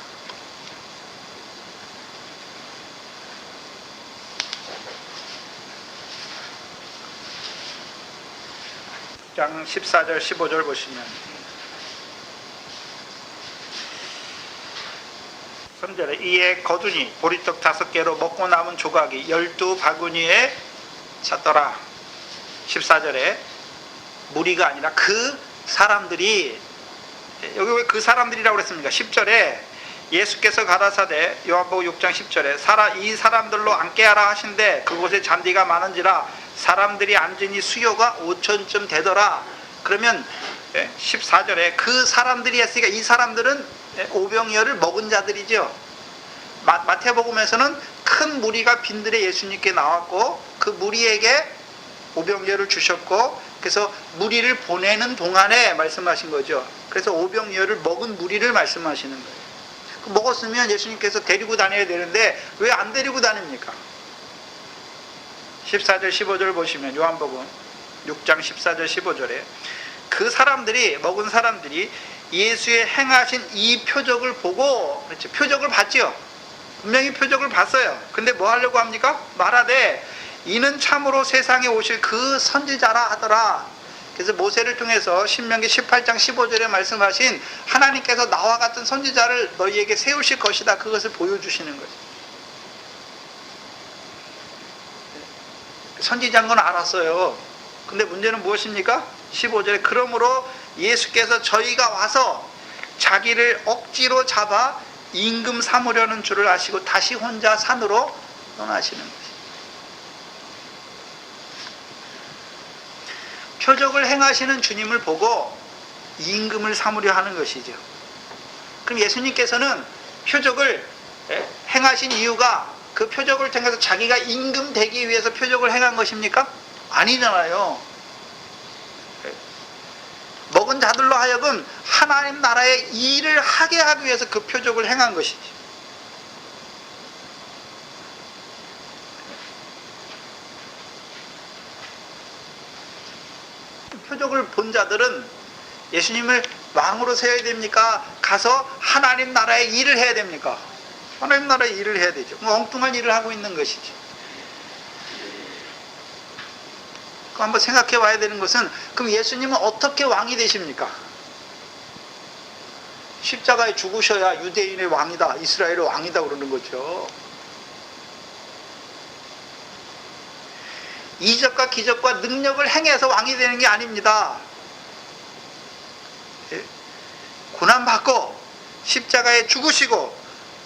장 14절 15절 보시면 3절에 이에 거두니 보리떡 5개로 먹고 남은 조각이 12바구니에 찼더라. 14절에 무리가 아니라 그 사람들이, 여기 왜 그 사람들이라고 그랬습니까? 10절에 예수께서 가라사대, 요한복음 6장 10절에 이 사람들로 앉게 하라 하신데 그곳에 잔디가 많은지라 사람들이 앉으니 수요가 5천쯤 되더라. 그러면 14절에 그 사람들이 했으니까 이 사람들은 오병이어를 먹은 자들이죠. 마태복음에서는 큰 무리가 빈들에 예수님께 나왔고 그 무리에게 오병이어를 주셨고, 그래서 무리를 보내는 동안에 말씀하신 거죠. 그래서 오병이어를 먹은 무리를 말씀하시는 거예요. 먹었으면 예수님께서 데리고 다녀야 되는데 왜 안 데리고 다닙니까? 14절 15절 보시면 요한복음 6장 14절 15절에 그 사람들이, 먹은 사람들이 예수의 행하신 이 표적을 보고, 그렇죠, 표적을 봤죠. 분명히 표적을 봤어요. 근데 뭐 하려고 합니까? 말하되 이는 참으로 세상에 오실 그 선지자라 하더라. 그래서 모세를 통해서 신명기 18장 15절에 말씀하신 하나님께서 나와 같은 선지자를 너희에게 세우실 것이다, 그것을 보여주시는 거예요. 선지자인 건 알았어요. 근데 문제는 무엇입니까? 15절에 그러므로 예수께서 저희가 와서 자기를 억지로 잡아 임금 삼으려는 줄을 아시고 다시 혼자 산으로 떠나시는 것입니다. 표적을 행하시는 주님을 보고 임금을 삼으려 하는 것이죠. 그럼 예수님께서는 표적을 행하신 이유가 그 표적을 통해서 자기가 임금 되기 위해서 표적을 행한 것입니까? 아니잖아요. 먹은 자들로 하여금 하나님 나라의 일을 하게 하기 위해서 그 표적을 행한 것이지. 표적을 본 자들은 예수님을 왕으로 세워야 됩니까? 가서 하나님 나라의 일을 해야 됩니까? 하나님 나라의 일을 해야 되죠. 엉뚱한 일을 하고 있는 것이지. 한번 생각해 봐야 되는 것은, 그럼 예수님은 어떻게 왕이 되십니까? 십자가에 죽으셔야 유대인의 왕이다, 이스라엘의 왕이다 그러는 거죠. 이적과 기적과 능력을 행해서 왕이 되는 게 아닙니다. 고난받고 십자가에 죽으시고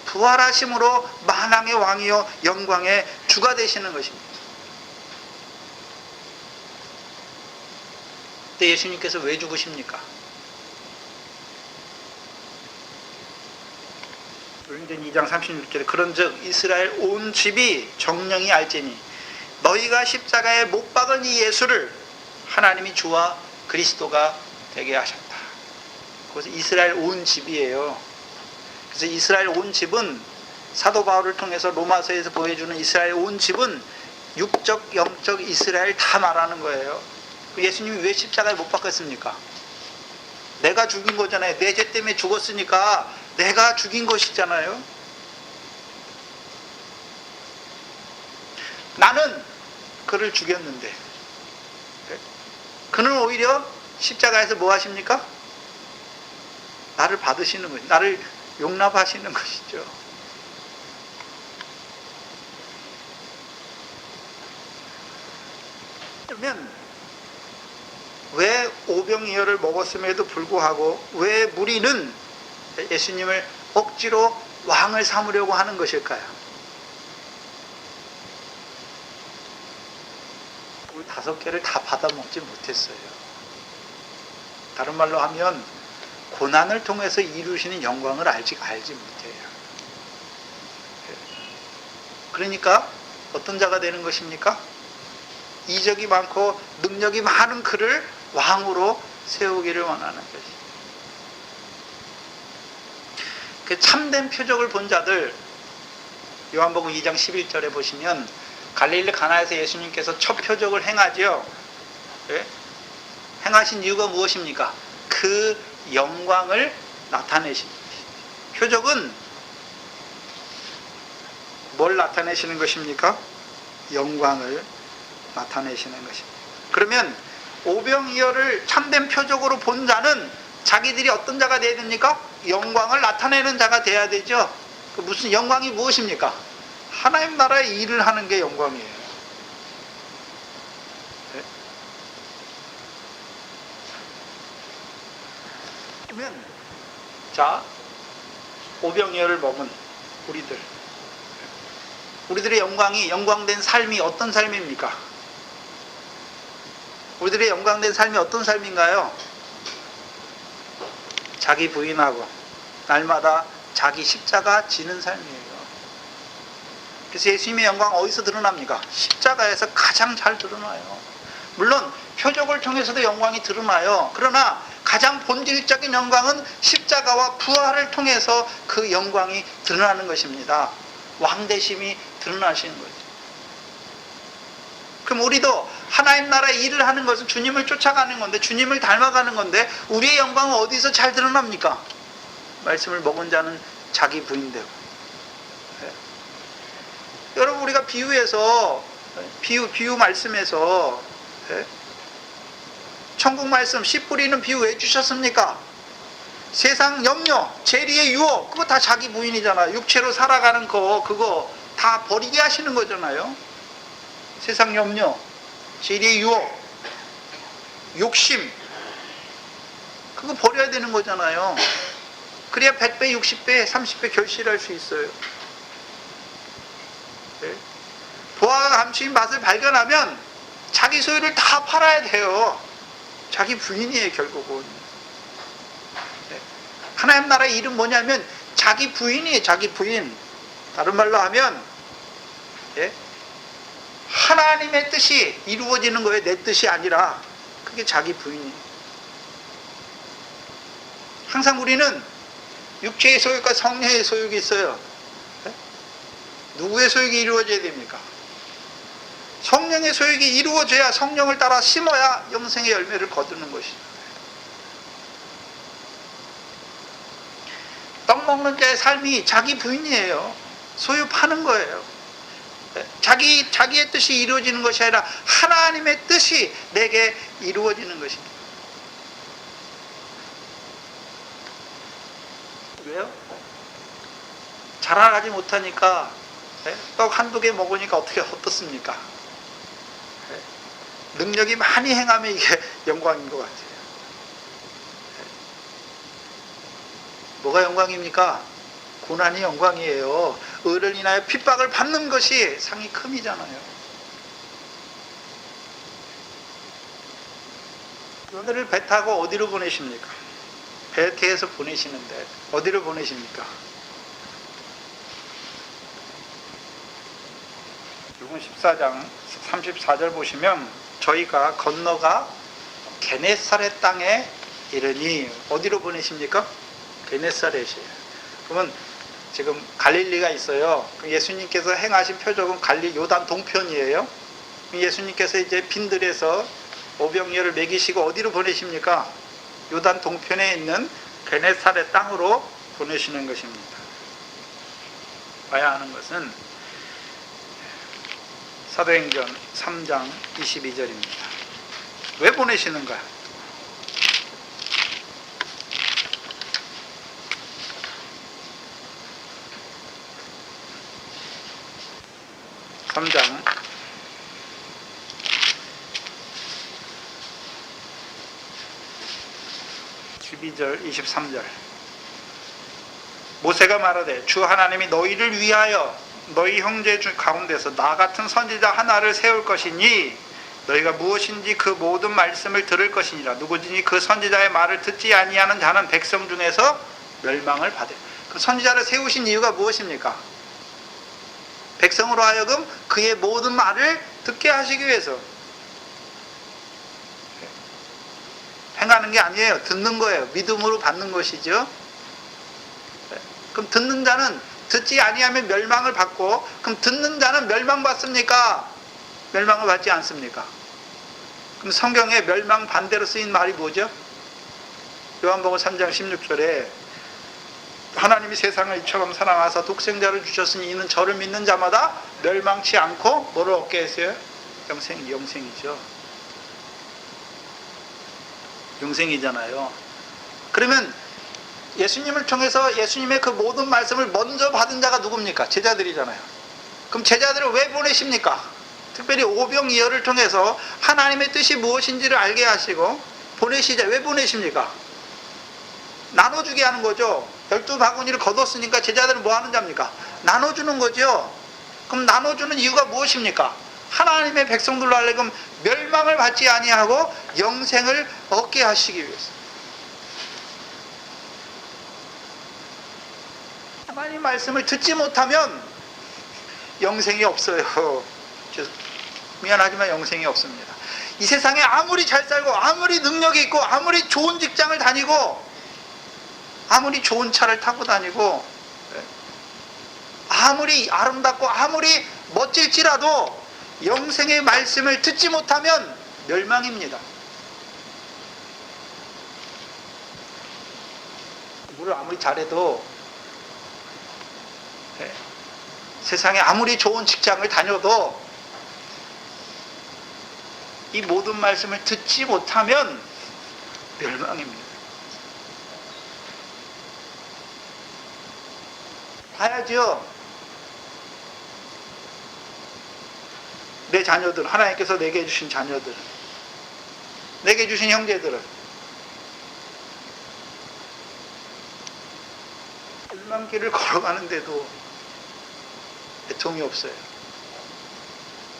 부활하심으로 만왕의 왕이요 영광의 주가 되시는 것입니다. 근데 예수님께서 왜 죽으십니까? 요한복음 2장 36절에 그런즉 이스라엘 온 집이 정령이 알지니 너희가 십자가에 못 박은 이 예수를 하나님이 주와 그리스도가 되게 하셨다. 그래서 이스라엘 온 집이에요. 그래서 이스라엘 온 집은 사도 바울을 통해서 로마서에서 보여주는 이스라엘 온 집은 육적, 영적 이스라엘 다 말하는 거예요. 예수님이 왜 십자가에 못 박혔습니까? 내가 죽인 거잖아요. 내 죄 때문에 죽었으니까 내가 죽인 것이잖아요. 나는 그를 죽였는데 그는 오히려 십자가에서 뭐 하십니까? 나를 받으시는 거죠. 나를 용납하시는 것이죠. 그러면 왜 오병이어를 먹었음에도 불구하고 왜 무리는 예수님을 억지로 왕을 삼으려고 하는 것일까요? 우리 5개를 다 받아먹지 못했어요. 다른 말로 하면 고난을 통해서 이루시는 영광을 알지 못해요. 그러니까 어떤 자가 되는 것입니까? 이적이 많고 능력이 많은 그를 왕으로 세우기를 원하는 것이죠. 그 참된 표적을 본 자들, 요한복음 2장 11절에 보시면 갈릴리 가나에서 예수님께서 첫 표적을 행하죠. 네? 행하신 이유가 무엇입니까? 그 영광을 나타내신 것입니다. 표적은 뭘 나타내시는 것입니까? 영광을 나타내시는 것입니다. 그러면 오병이어를 참된 표적으로 본 자는 자기들이 어떤 자가 되어야 됩니까? 영광을 나타내는 자가 되어야 되죠. 그 무슨 영광이 무엇입니까? 하나님 나라의 일을 하는 게 영광이에요. 네? 그러면 자, 오병이어를 먹은 우리들의 영광이 영광된 삶이 어떤 삶입니까? 우리들의 영광된 삶이 어떤 삶인가요? 자기 부인하고 날마다 자기 십자가 지는 삶이에요. 그래서 예수님의 영광 어디서 드러납니까? 십자가에서 가장 잘 드러나요. 물론 표적을 통해서도 영광이 드러나요. 그러나 가장 본질적인 영광은 십자가와 부활을 통해서 그 영광이 드러나는 것입니다. 왕대심이 드러나시는 거죠. 그럼 우리도 하나님 나라의 일을 하는 것은 주님을 쫓아가는 건데, 주님을 닮아가는 건데, 우리의 영광은 어디서 잘 드러납니까? 말씀을 먹은 자는 자기 부인되고. 네. 여러분, 우리가 비유 말씀에서 네? 천국 말씀 씨 뿌리는 비유 왜 주셨습니까? 세상 염려, 재리의 유혹, 그거 다 자기 부인이잖아요. 육체로 살아가는 거, 그거 다 버리게 하시는 거잖아요. 세상 염려, 재리의 유혹, 욕심, 그거 버려야 되는 거잖아요. 그래야 100배, 60배, 30배 결실할 수 있어요. 네? 보아가 감추인 맛을 발견하면 자기 소유를 다 팔아야 돼요. 자기 부인이에요, 결국은. 네? 하나님 나라의 일은 뭐냐면 자기 부인이에요, 자기 부인. 다른 말로 하면 네? 하나님의 뜻이 이루어지는 거예요. 내 뜻이 아니라. 그게 자기 부인이에요. 항상 우리는 육체의 소유과 성령의 소유가 있어요. 네? 누구의 소유가 이루어져야 됩니까? 성령의 소유가 이루어져야, 성령을 따라 심어야 영생의 열매를 거두는 것이죠. 떡 먹는 자의 삶이 자기 부인이에요. 소유 파는 거예요. 자기의 뜻이 이루어지는 것이 아니라 하나님의 뜻이 내게 이루어지는 것입니다. 왜요? 자라나지 못하니까 떡 한두 개 먹으니까 어떻습니까? 능력이 많이 행하면 이게 영광인 것 같아요. 뭐가 영광입니까? 고난이 영광이에요. 의를 인하여 핍박을 받는 것이 상이 큼이잖아요. 오늘을 배 타고 어디로 보내십니까? 벨트에서 보내시는데 어디로 보내십니까? 누군 14장 34절 보시면 저희가 건너가 게네사렛 땅에 이르니 어디로 보내십니까? 게네사렛이에요. 그러면 지금 갈릴리가 있어요. 예수님께서 행하신 표적은 요단 동편이에요. 예수님께서 이제 빈들에서 오병이어를 먹이시고 어디로 보내십니까? 요단 동편에 있는 게네사렛 땅으로 보내시는 것입니다. 봐야 하는 것은 사도행전 3장 22절입니다. 왜 보내시는가? (3장) 12절 23절 모세가 말하되 주 하나님이 너희를 위하여 너희 형제 가운데서 나 같은 선지자 하나를 세울 것이니 너희가 무엇인지 그 모든 말씀을 들을 것이니라. 누구든지 그 선지자의 말을 듣지 아니하는 자는 백성 중에서 멸망을 받으. 그 선지자를 세우신 이유가 무엇입니까? 백성으로 하여금 그의 모든 말을 듣게 하시기 위해서 행하는 게 아니에요. 듣는 거예요. 믿음으로 받는 것이죠. 그럼 듣는 자는 듣지 아니하면 멸망을 받고, 그럼 듣는 자는 멸망받습니까? 멸망을 받지 않습니까? 그럼 성경에 멸망 반대로 쓰인 말이 뭐죠? 요한복음 3장 16절에 하나님이 세상을 이처럼 사랑하사 독생자를 주셨으니 이는 저를 믿는 자마다 멸망치 않고 뭐를 얻게 했어요? 영생이죠. 영생이잖아요. 그러면 예수님을 통해서 예수님의 그 모든 말씀을 먼저 받은 자가 누굽니까? 제자들이잖아요. 그럼 제자들을 왜 보내십니까? 특별히 오병이어를 통해서 하나님의 뜻이 무엇인지를 알게 하시고 보내시자. 왜 보내십니까? 나눠주게 하는 거죠. 12바구니를 거뒀으니까 제자들은 뭐 하는 자입니까? 나눠주는 거죠. 그럼 나눠주는 이유가 무엇입니까? 하나님의 백성들로 하여금 멸망을 받지 아니하고 영생을 얻게 하시기 위해서. 하나님 말씀을 듣지 못하면 영생이 없어요. 미안하지만 영생이 없습니다. 이 세상에 아무리 잘 살고 아무리 능력이 있고 아무리 좋은 직장을 다니고 아무리 좋은 차를 타고 다니고 아무리 아름답고 아무리 멋질지라도 영생의 말씀을 듣지 못하면 멸망입니다. 물을 아무리 잘해도 세상에 아무리 좋은 직장을 다녀도 이 모든 말씀을 듣지 못하면 멸망입니다. 봐야죠. 내 자녀들, 하나님께서 내게 주신 자녀들, 내게 주신 형제들은 멸망길을 걸어가는데도 애통이 없어요.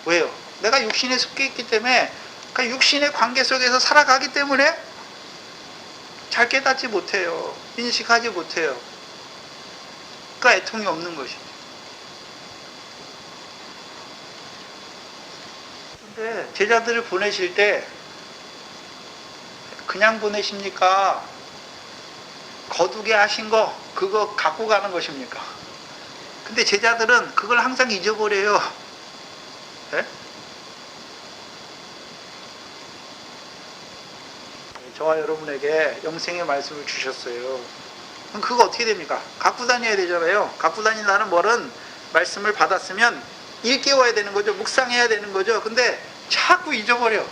왜요? 내가 육신에 속해 있기 때문에, 그 육신의 관계 속에서 살아가기 때문에 잘 깨닫지 못해요. 인식하지 못해요. 그러니까 애통이 없는 것이죠. 근데 제자들을 보내실 때 그냥 보내십니까? 거두게 하신 거 그거 갖고 가는 것입니까? 근데 제자들은 그걸 항상 잊어버려요. 네? 저와 여러분에게 영생의 말씀을 주셨어요. 그럼 그거 어떻게 됩니까? 갖고 다녀야 되잖아요. 갖고 다닌다는 말은 말씀을 받았으면 일깨워야 되는 거죠. 묵상해야 되는 거죠. 근데 자꾸 잊어버려.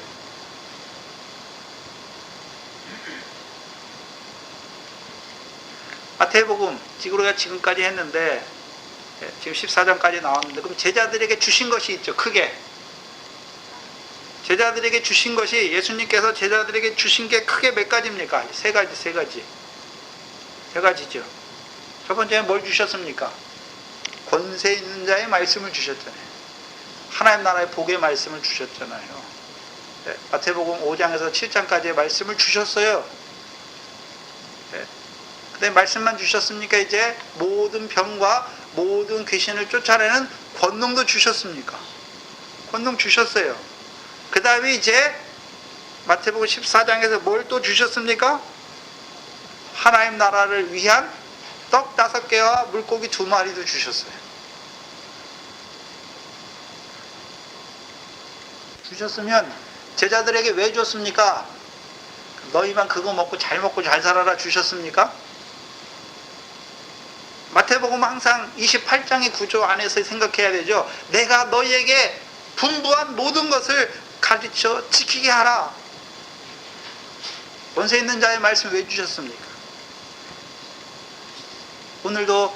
마태복음 우리가 지금까지 했는데 지금 14장까지 나왔는데, 그럼 제자들에게 주신 것이 있죠. 크게 제자들에게 주신 것이, 예수님께서 제자들에게 주신 게 크게 몇 가지입니까? 세 가지죠. 첫 번째는 뭘 주셨습니까? 권세 있는 자의 말씀을 주셨잖아요. 하나님 나라의 복의 말씀을 주셨잖아요. 네, 마태복음 5장에서 7장까지의 말씀을 주셨어요. 네. 근데 말씀만 주셨습니까? 이제 모든 병과 모든 귀신을 쫓아내는 권능도 주셨습니까? 권능 주셨어요. 그 다음에 이제 마태복음 14장에서 뭘 또 주셨습니까? 하나님 나라를 위한 떡 5개와 물고기 2마리도 주셨어요. 주셨으면 제자들에게 왜 줬습니까? 너희만 그거 먹고 잘 살아라 주셨습니까? 마태복음은 항상 28장의 구조 안에서 생각해야 되죠. 내가 너희에게 분부한 모든 것을 가르쳐 지키게 하라. 권세 있는 자의 말씀 왜 주셨습니까? 오늘도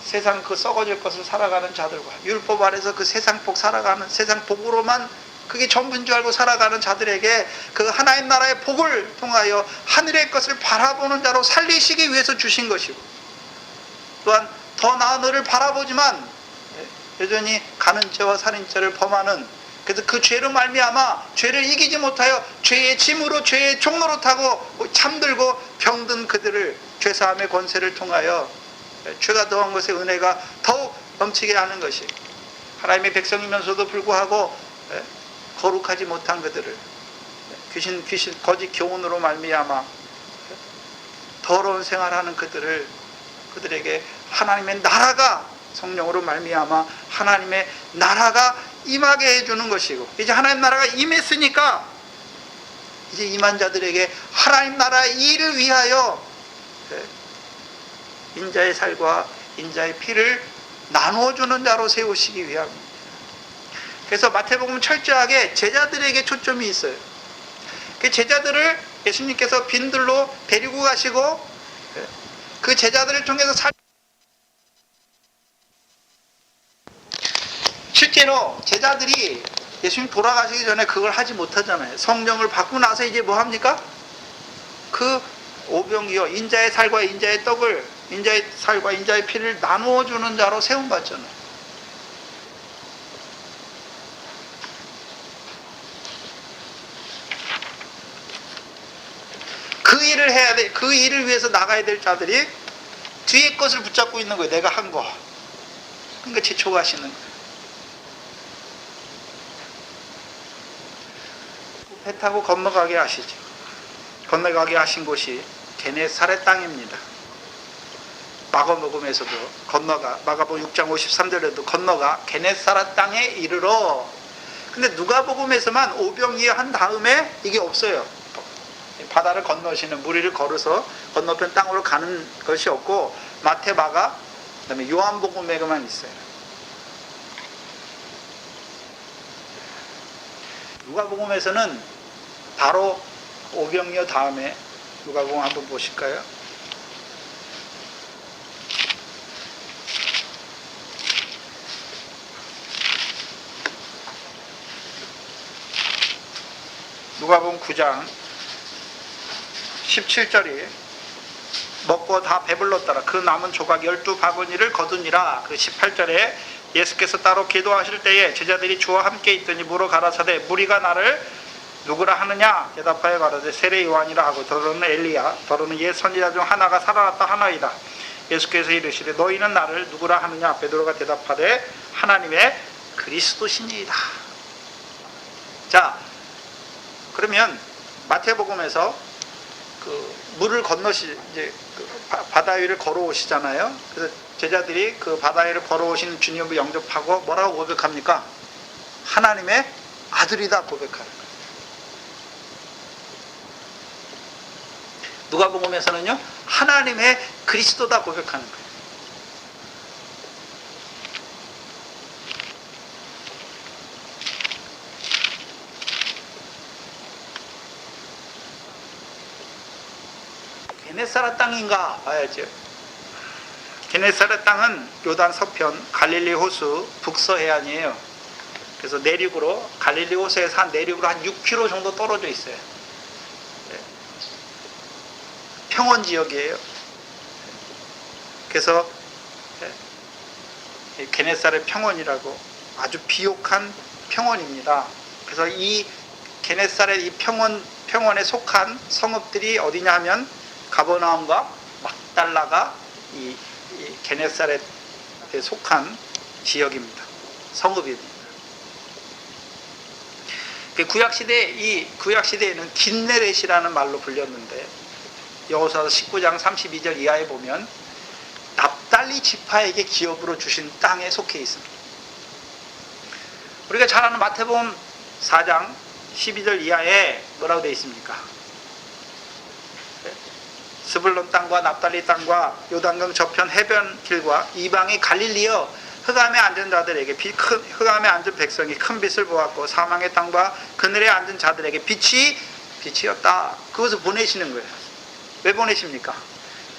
세상 그 썩어질 것을 살아가는 자들과 율법 아래서 그 세상 복 살아가는 세상 복으로만 그게 전부인 줄 알고 살아가는 자들에게 그 하나님 나라의 복을 통하여 하늘의 것을 바라보는 자로 살리시기 위해서 주신 것이고, 또한 더 나은 너를 바라보지만 여전히 가는 죄와 살인죄를 범하는, 그래서 그 죄로 말미암아 죄를 이기지 못하여 죄의 짐으로 죄의 종로로 타고 잠들고 병든 그들을 죄사함의 권세를 통하여 죄가 더한 것의 은혜가 더욱 넘치게 하는 것이, 하나님의 백성이면서도 불구하고 거룩하지 못한 그들을 귀신 거짓 교훈으로 말미암아 더러운 생활하는 그들에게 하나님의 나라가 성령으로 말미암아 하나님의 나라가 임하게 해주는 것이고, 이제 하나님 나라가 임했으니까 이제 임한 자들에게 하나님 나라의 일을 위하여 인자의 살과 인자의 피를 나누어주는 자로 세우시기 위함입니다. 그래서 마태복음은 철저하게 제자들에게 초점이 있어요. 그 제자들을 예수님께서 빈들로 데리고 가시고 그 제자들을 통해서 실제로 제자들이 예수님 돌아가시기 전에 그걸 하지 못하잖아요. 성령을 받고 나서 이제 뭐 합니까? 그 오병이어 인자의 살과 인자의 떡을, 인자의 살과 인자의 피를 나누어 주는 자로 세움 받잖아요. 그 일을 해야 돼. 그 일을 위해서 나가야 될 자들이 뒤에 것을 붙잡고 있는 거예요. 내가 한 거. 그러니까 재촉하시는 거예요. 배 타고 건너가게 하시죠. 건너가게 하신 곳이 게네사렛 땅입니다. 마가복음에서도 마가복음 6장 53절에도 건너가 게네사렛 땅에 이르러. 근데 누가복음에서만 오병이어 한 다음에 이게 없어요. 바다를 건너시는 무리를 걸어서 건너편 땅으로 가는 것이 없고, 마태, 마가, 그다음에 요한복음에만 있어요. 누가복음에서는 바로 오병이어 다음에, 누가복음 한번 보실까요? 누가복음 9장 17절이 먹고 다 배불렀더라. 그 남은 조각 12바구니를 거두니라. 그 18절에 예수께서 따로 기도하실 때에 제자들이 주와 함께 있더니 물어 가라사대 무리가 나를 누구라 하느냐? 대답하여 가라사대 세례 요한이라 하고 더러는 엘리야 더러는 옛 선지자 중 하나가 살아났다 하나이다. 예수께서 이르시되 너희는 나를 누구라 하느냐? 베드로가 대답하되 하나님의 그리스도시니이다. 자, 그러면 마태복음에서 그 물을 이제 그 바다 위를 걸어오시잖아요. 그래서 제자들이 그 바다 위를 걸어오시는 주님을 영접하고 뭐라고 고백합니까? 하나님의 아들이다 고백하는 거예요. 누가복음에서는요, 하나님의 그리스도다 고백하는 거예요. 게네사렛 땅인가 봐야죠. 게네사렛 땅은 요단 서편 갈릴리 호수 북서해안이에요. 그래서 내륙으로, 갈릴리 호수에서 한 내륙으로 한 6km 정도 떨어져 있어요. 평원 지역이에요. 그래서 게네사렛 평원이라고 아주 비옥한 평원입니다. 그래서 이 게네사렛 이 평원에 속한 성읍들이 어디냐 하면 가버나움과 막달라가 이 게네사렛에 속한 지역입니다. 성읍입니다. 구약시대에는 긴네렛이라는 말로 불렸는데 여호수아서 19장 32절 이하에 보면 납달리 지파에게 기업으로 주신 땅에 속해 있습니다. 우리가 잘 아는 마태복음 4장 12절 이하에 뭐라고 되어 있습니까? 스불론 땅과 납달리 땅과 요단강 저편 해변길과 이방의 갈릴리여 흑암에 앉은 자들에게 흑암에 앉은 백성이 큰 빛을 보았고 사망의 땅과 그늘에 앉은 자들에게 빛이었다. 그것을 보내시는 거예요. 왜 보내십니까?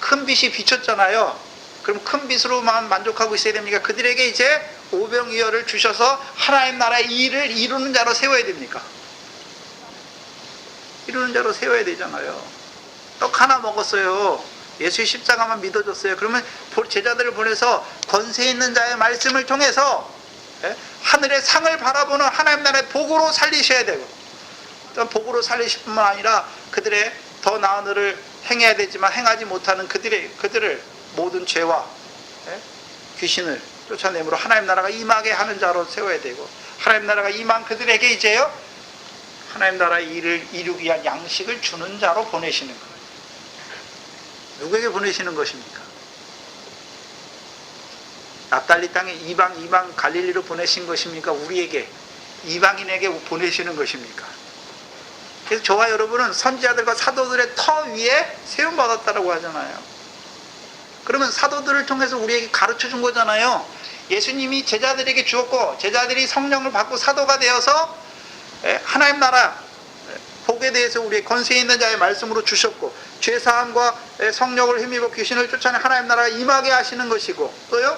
큰 빛이 비쳤잖아요. 그럼 큰 빛으로만 만족하고 있어야 됩니까? 그들에게 이제 오병이어를 주셔서 하나님 나라의 일을 이루는 자로 세워야 됩니까? 이루는 자로 세워야 되잖아요. 떡 하나 먹었어요. 예수의 십자가만 믿어줬어요. 그러면 제자들을 보내서 권세 있는 자의 말씀을 통해서 하늘의 상을 바라보는 하나님 나라의 복으로 살리셔야 되고, 또 복으로 살리실 뿐만 아니라 그들의 더 나은 일을 행해야 되지만 행하지 못하는 그들을 모든 죄와 귀신을 쫓아내므로 하나님 나라가 임하게 하는 자로 세워야 되고, 하나님 나라가 임한 그들에게 이제요 하나님 나라의 일을 이루기 위한 양식을 주는 자로 보내시는 거예요. 누구에게 보내시는 것입니까? 납달리 땅에 이방 갈릴리로 보내신 것입니까? 우리에게 이방인에게 보내시는 것입니까? 그래서 저와 여러분은 선지자들과 사도들의 터 위에 세움받았다고 하잖아요. 그러면 사도들을 통해서 우리에게 가르쳐 준 거잖아요. 예수님이 제자들에게 주었고 제자들이 성령을 받고 사도가 되어서 하나님 나라 복에 대해서 우리의 권세 있는 자의 말씀으로 주셨고, 죄사함과 성령을 힘입어 귀신을 쫓아내 하나님 나라가 임하게 하시는 것이고, 또요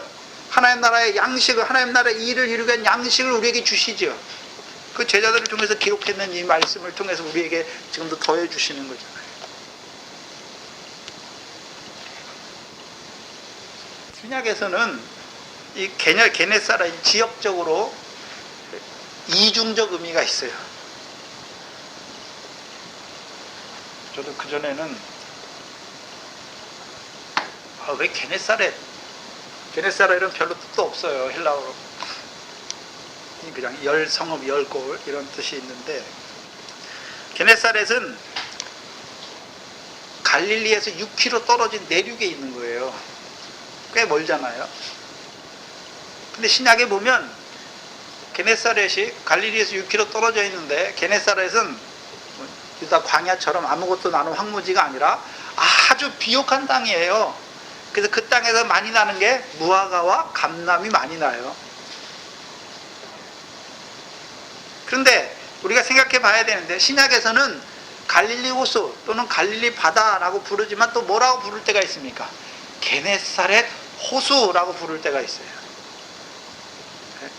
하나님 나라의 양식을, 하나님 나라의 일을 이루기 위한 양식을 우리에게 주시죠. 그 제자들을 통해서 기록했는 이 말씀을 통해서 우리에게 지금도 더해 주시는 거잖아요. 신약에서는 이 게네사렛 지역적으로 이중적 의미가 있어요. 저도 그전에는 왜 게네사렛은 별로 뜻도 없어요. 헬라어로 그냥 열 성읍 열골 이런 뜻이 있는데, 게네사렛은 갈릴리에서 6km 떨어진 내륙에 있는 거예요. 꽤 멀잖아요. 근데 신약에 보면 게네사렛이 갈릴리에서 6km 떨어져 있는데, 게네사렛은 유다 광야처럼 아무것도 나는 황무지가 아니라 아주 비옥한 땅이에요. 그래서 그 땅에서 많이 나는 게 무화과와 감람이 많이 나요. 그런데 우리가 생각해 봐야 되는데, 신약에서는 갈릴리 호수 또는 갈릴리 바다라고 부르지만 또 뭐라고 부를 때가 있습니까? 게네사렛 호수라고 부를 때가 있어요.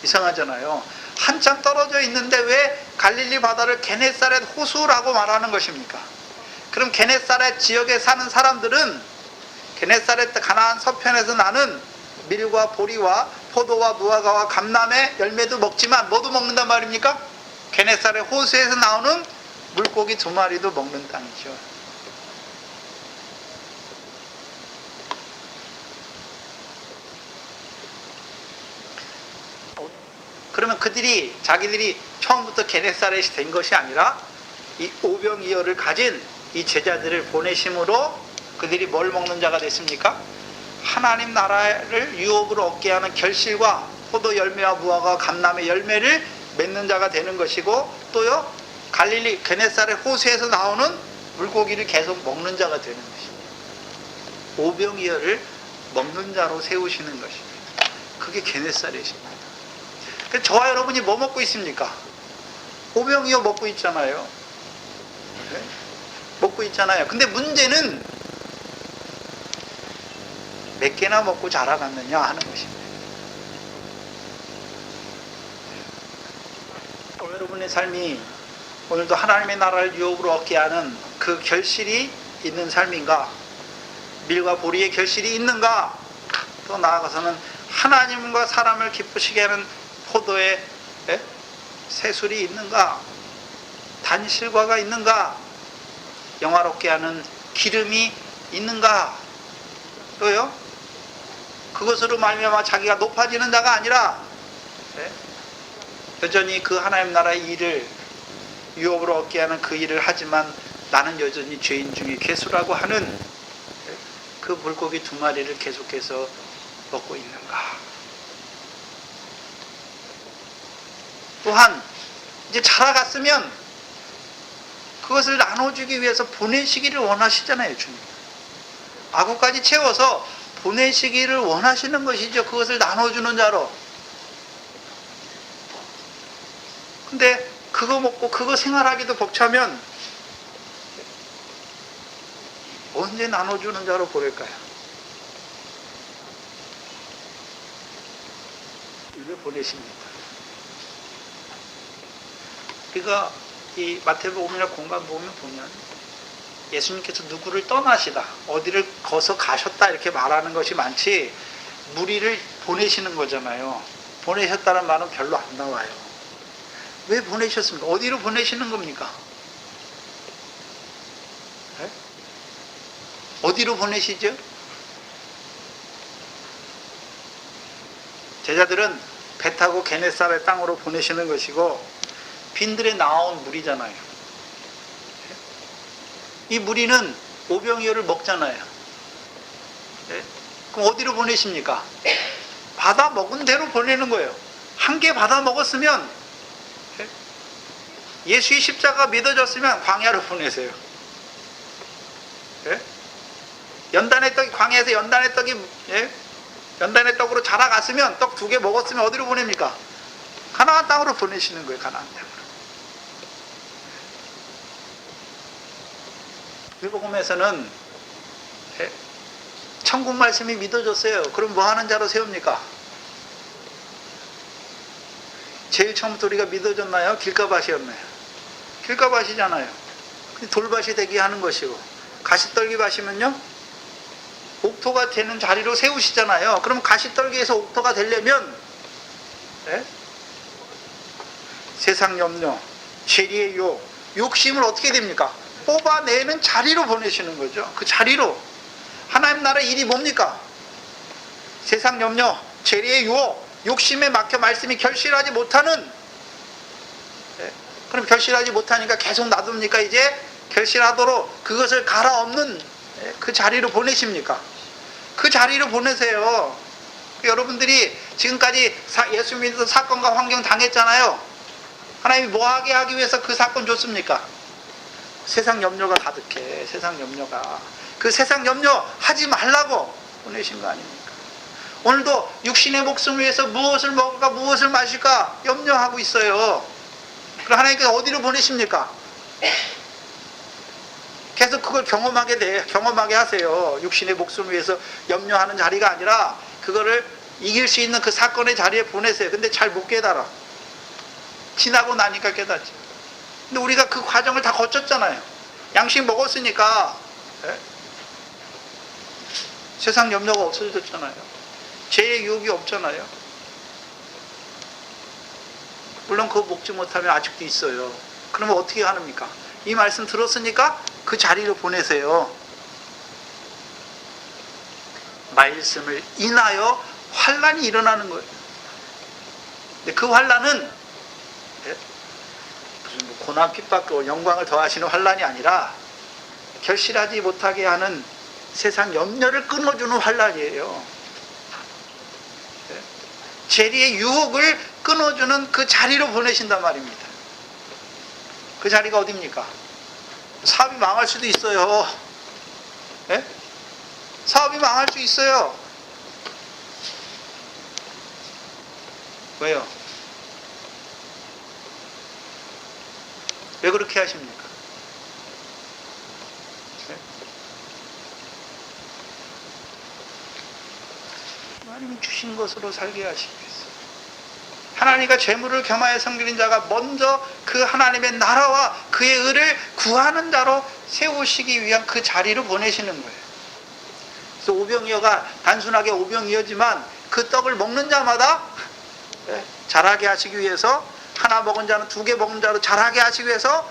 이상하잖아요. 한참 떨어져 있는데 왜 갈릴리 바다를 게네사렛 호수라고 말하는 것입니까? 그럼 게네사렛 지역에 사는 사람들은 게네사렛 가나안 서편에서 나는 밀과 보리와 포도와 무화과와 감람의 열매도 먹지만 뭐도 먹는단 말입니까? 게네사렛 호수에서 나오는 물고기 2마리도 먹는 땅이죠. 그러면 자기들이 처음부터 게네사렛이 된 것이 아니라 이 오병이어를 가진 이 제자들을 보내심으로 그들이 뭘 먹는 자가 됐습니까? 하나님 나라를 유업으로 얻게 하는 결실과 포도 열매와 무화과 감람의 열매를 맺는 자가 되는 것이고, 또요 갈릴리 게네사렛 호수에서 나오는 물고기를 계속 먹는 자가 되는 것입니다. 오병이어를 먹는 자로 세우시는 것입니다. 그게 게네사렛입니다. 저와 여러분이 뭐 먹고 있습니까? 오병이어 먹고 있잖아요. 네? 먹고 있잖아요. 근데 문제는 몇 개나 먹고 자라갔느냐 하는 것입니다. 여러분의 삶이 오늘도 하나님의 나라를 유업으로 얻게 하는 그 결실이 있는 삶인가? 밀과 보리의 결실이 있는가? 또 나아가서는 하나님과 사람을 기쁘시게 하는 포도의 새술이 있는가? 단실과가 있는가? 영화롭게 하는 기름이 있는가? 또요? 그것으로 말미암아 자기가 높아지는 자가 아니라 여전히 그 하나님 나라의 일을 유업으로 얻게 하는 그 일을 하지만 나는 여전히 죄인 중에 괴수라고 하는 그 물고기 2마리를 계속해서 먹고 있는가? 또한 이제 자라갔으면 그것을 나눠주기 위해서 보내시기를 원하시잖아요, 주님. 아구까지 채워서 보내시기를 원하시는 것이죠. 그것을 나눠주는 자로. 근데 그거 먹고 그거 생활하기도 벅차면 언제 나눠주는 자로 보낼까요? 이를 보내십니다. 우리가 이 마태복음이나 공관복음을 보면 예수님께서 누구를 떠나시다, 어디를 거서 가셨다 이렇게 말하는 것이 많지 무리를 보내시는 거잖아요. 보내셨다는 말은 별로 안 나와요. 왜 보내셨습니까? 어디로 보내시는 겁니까? 네? 어디로 보내시죠? 제자들은 배 타고 게네사렛 땅으로 보내시는 것이고 빈들에 나온 물이잖아요. 이 무리는 오병이어를 먹잖아요. 그럼 어디로 보내십니까? 받아 먹은 대로 보내는 거예요. 한 개 받아 먹었으면, 예수의 십자가 믿어졌으면 광야로 보내세요. 연단의 떡이, 광야에서 연단의 떡이 연단의 떡으로 자라갔으면, 떡 2개 먹었으면 어디로 보냅니까? 가나안 땅으로 보내시는 거예요. 가나안 땅으로. 누가복음에서는 천국 말씀이 믿어졌어요. 그럼 뭐 하는 자로 세웁니까? 제일 처음부터 우리가 믿어졌나요? 길가밭이었나요? 길가밭이잖아요. 돌밭이 되게 하는 것이고, 가시떨기 밭이면요 옥토가 되는 자리로 세우시잖아요. 그럼 가시떨기에서 옥토가 되려면 세상 염려, 죄리의 유혹, 욕심을 어떻게 됩니까? 뽑아내는 자리로 보내시는 거죠. 그 자리로. 하나님 나라 일이 뭡니까? 세상 염려, 죄리의 유혹, 욕심에 막혀 말씀이 결실하지 못하는, 그럼 결실하지 못하니까 계속 놔둡니까? 이제 결실하도록 그것을 갈아엎는 그 자리로 보내십니까? 그 자리로 보내세요. 여러분들이 지금까지 예수 믿어서 사건과 환경 당했잖아요. 하나님이 뭐하게 하기 위해서 그 사건 줬습니까? 세상 염려가 가득해. 세상 염려가. 그 세상 염려 하지 말라고 보내신 거 아닙니까? 오늘도 육신의 목숨을 위해서 무엇을 먹을까 무엇을 마실까 염려하고 있어요. 그럼 하나님께서 어디로 보내십니까? 계속 그걸 경험하게 하세요. 육신의 목숨을 위해서 염려하는 자리가 아니라 그거를 이길 수 있는 그 사건의 자리에 보내세요. 근데 잘 못 깨달아. 지나고 나니까 깨닫지. 근데 우리가 그 과정을 다 거쳤잖아요. 양식 먹었으니까 세상 염려가 없어졌잖아요. 죄의 유혹이 없잖아요. 물론 그거 먹지 못하면 아직도 있어요. 그러면 어떻게 하십니까? 이 말씀 들었으니까 그 자리로 보내세요. 말씀을 인하여 환난이 일어나는 거예요. 근데 그 환난은 무슨 뭐 고난 핍박과 영광을 더하시는 환난이 아니라 결실하지 못하게 하는 세상 염려를 끊어주는 환난이에요. 죄리의 유혹을 끊어주는 그 자리로 보내신단 말입니다. 그 자리가 어디입니까? 사업이 망할 수도 있어요. 사업이 망할 수 있어요. 왜요? 왜 그렇게 하십니까? 하나님이 주신 것으로 살게 하시기 위해서. 하나님과 재물을 겸하여 섬기는 자가 먼저 그 하나님의 나라와 그의 의를 구하는 자로 세우시기 위한 그 자리로 보내시는 거예요. 그래서 오병이어가 단순하게 오병이어지만 그 떡을 먹는 자마다 자라게 하시기 위해서, 하나 먹은 자는 2개 먹은 자로 자라게 하시기 위해서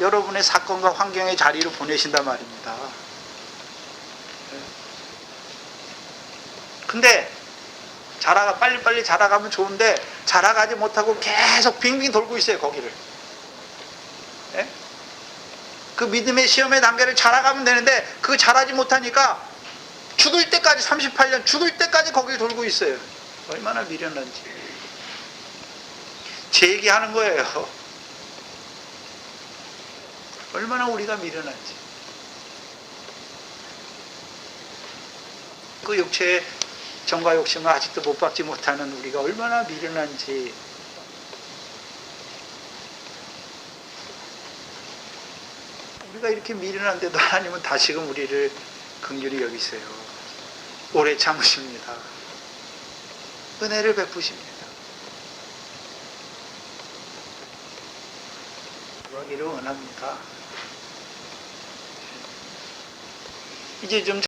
여러분의 사건과 환경의 자리로 보내신단 말입니다. 근데 빨리빨리 자라가면 좋은데 자라가지 못하고 계속 빙빙 돌고 있어요, 거기를. 그 믿음의 시험의 단계를 자라가면 되는데 그 자라지 못하니까 죽을 때까지, 38년 죽을 때까지 거기를 돌고 있어요. 얼마나 미련한지. 제 얘기하는 거예요. 얼마나 우리가 미련한지. 그 육체의 정과 욕심을 아직도 못 받지 못하는 우리가 얼마나 미련한지. 우리가 이렇게 미련한데도 하나님은 다시금 우리를 긍휼히 여기세요. 오래 참으십니다. 은혜를 베푸십니다. 그러기를 원합니다. 이제 좀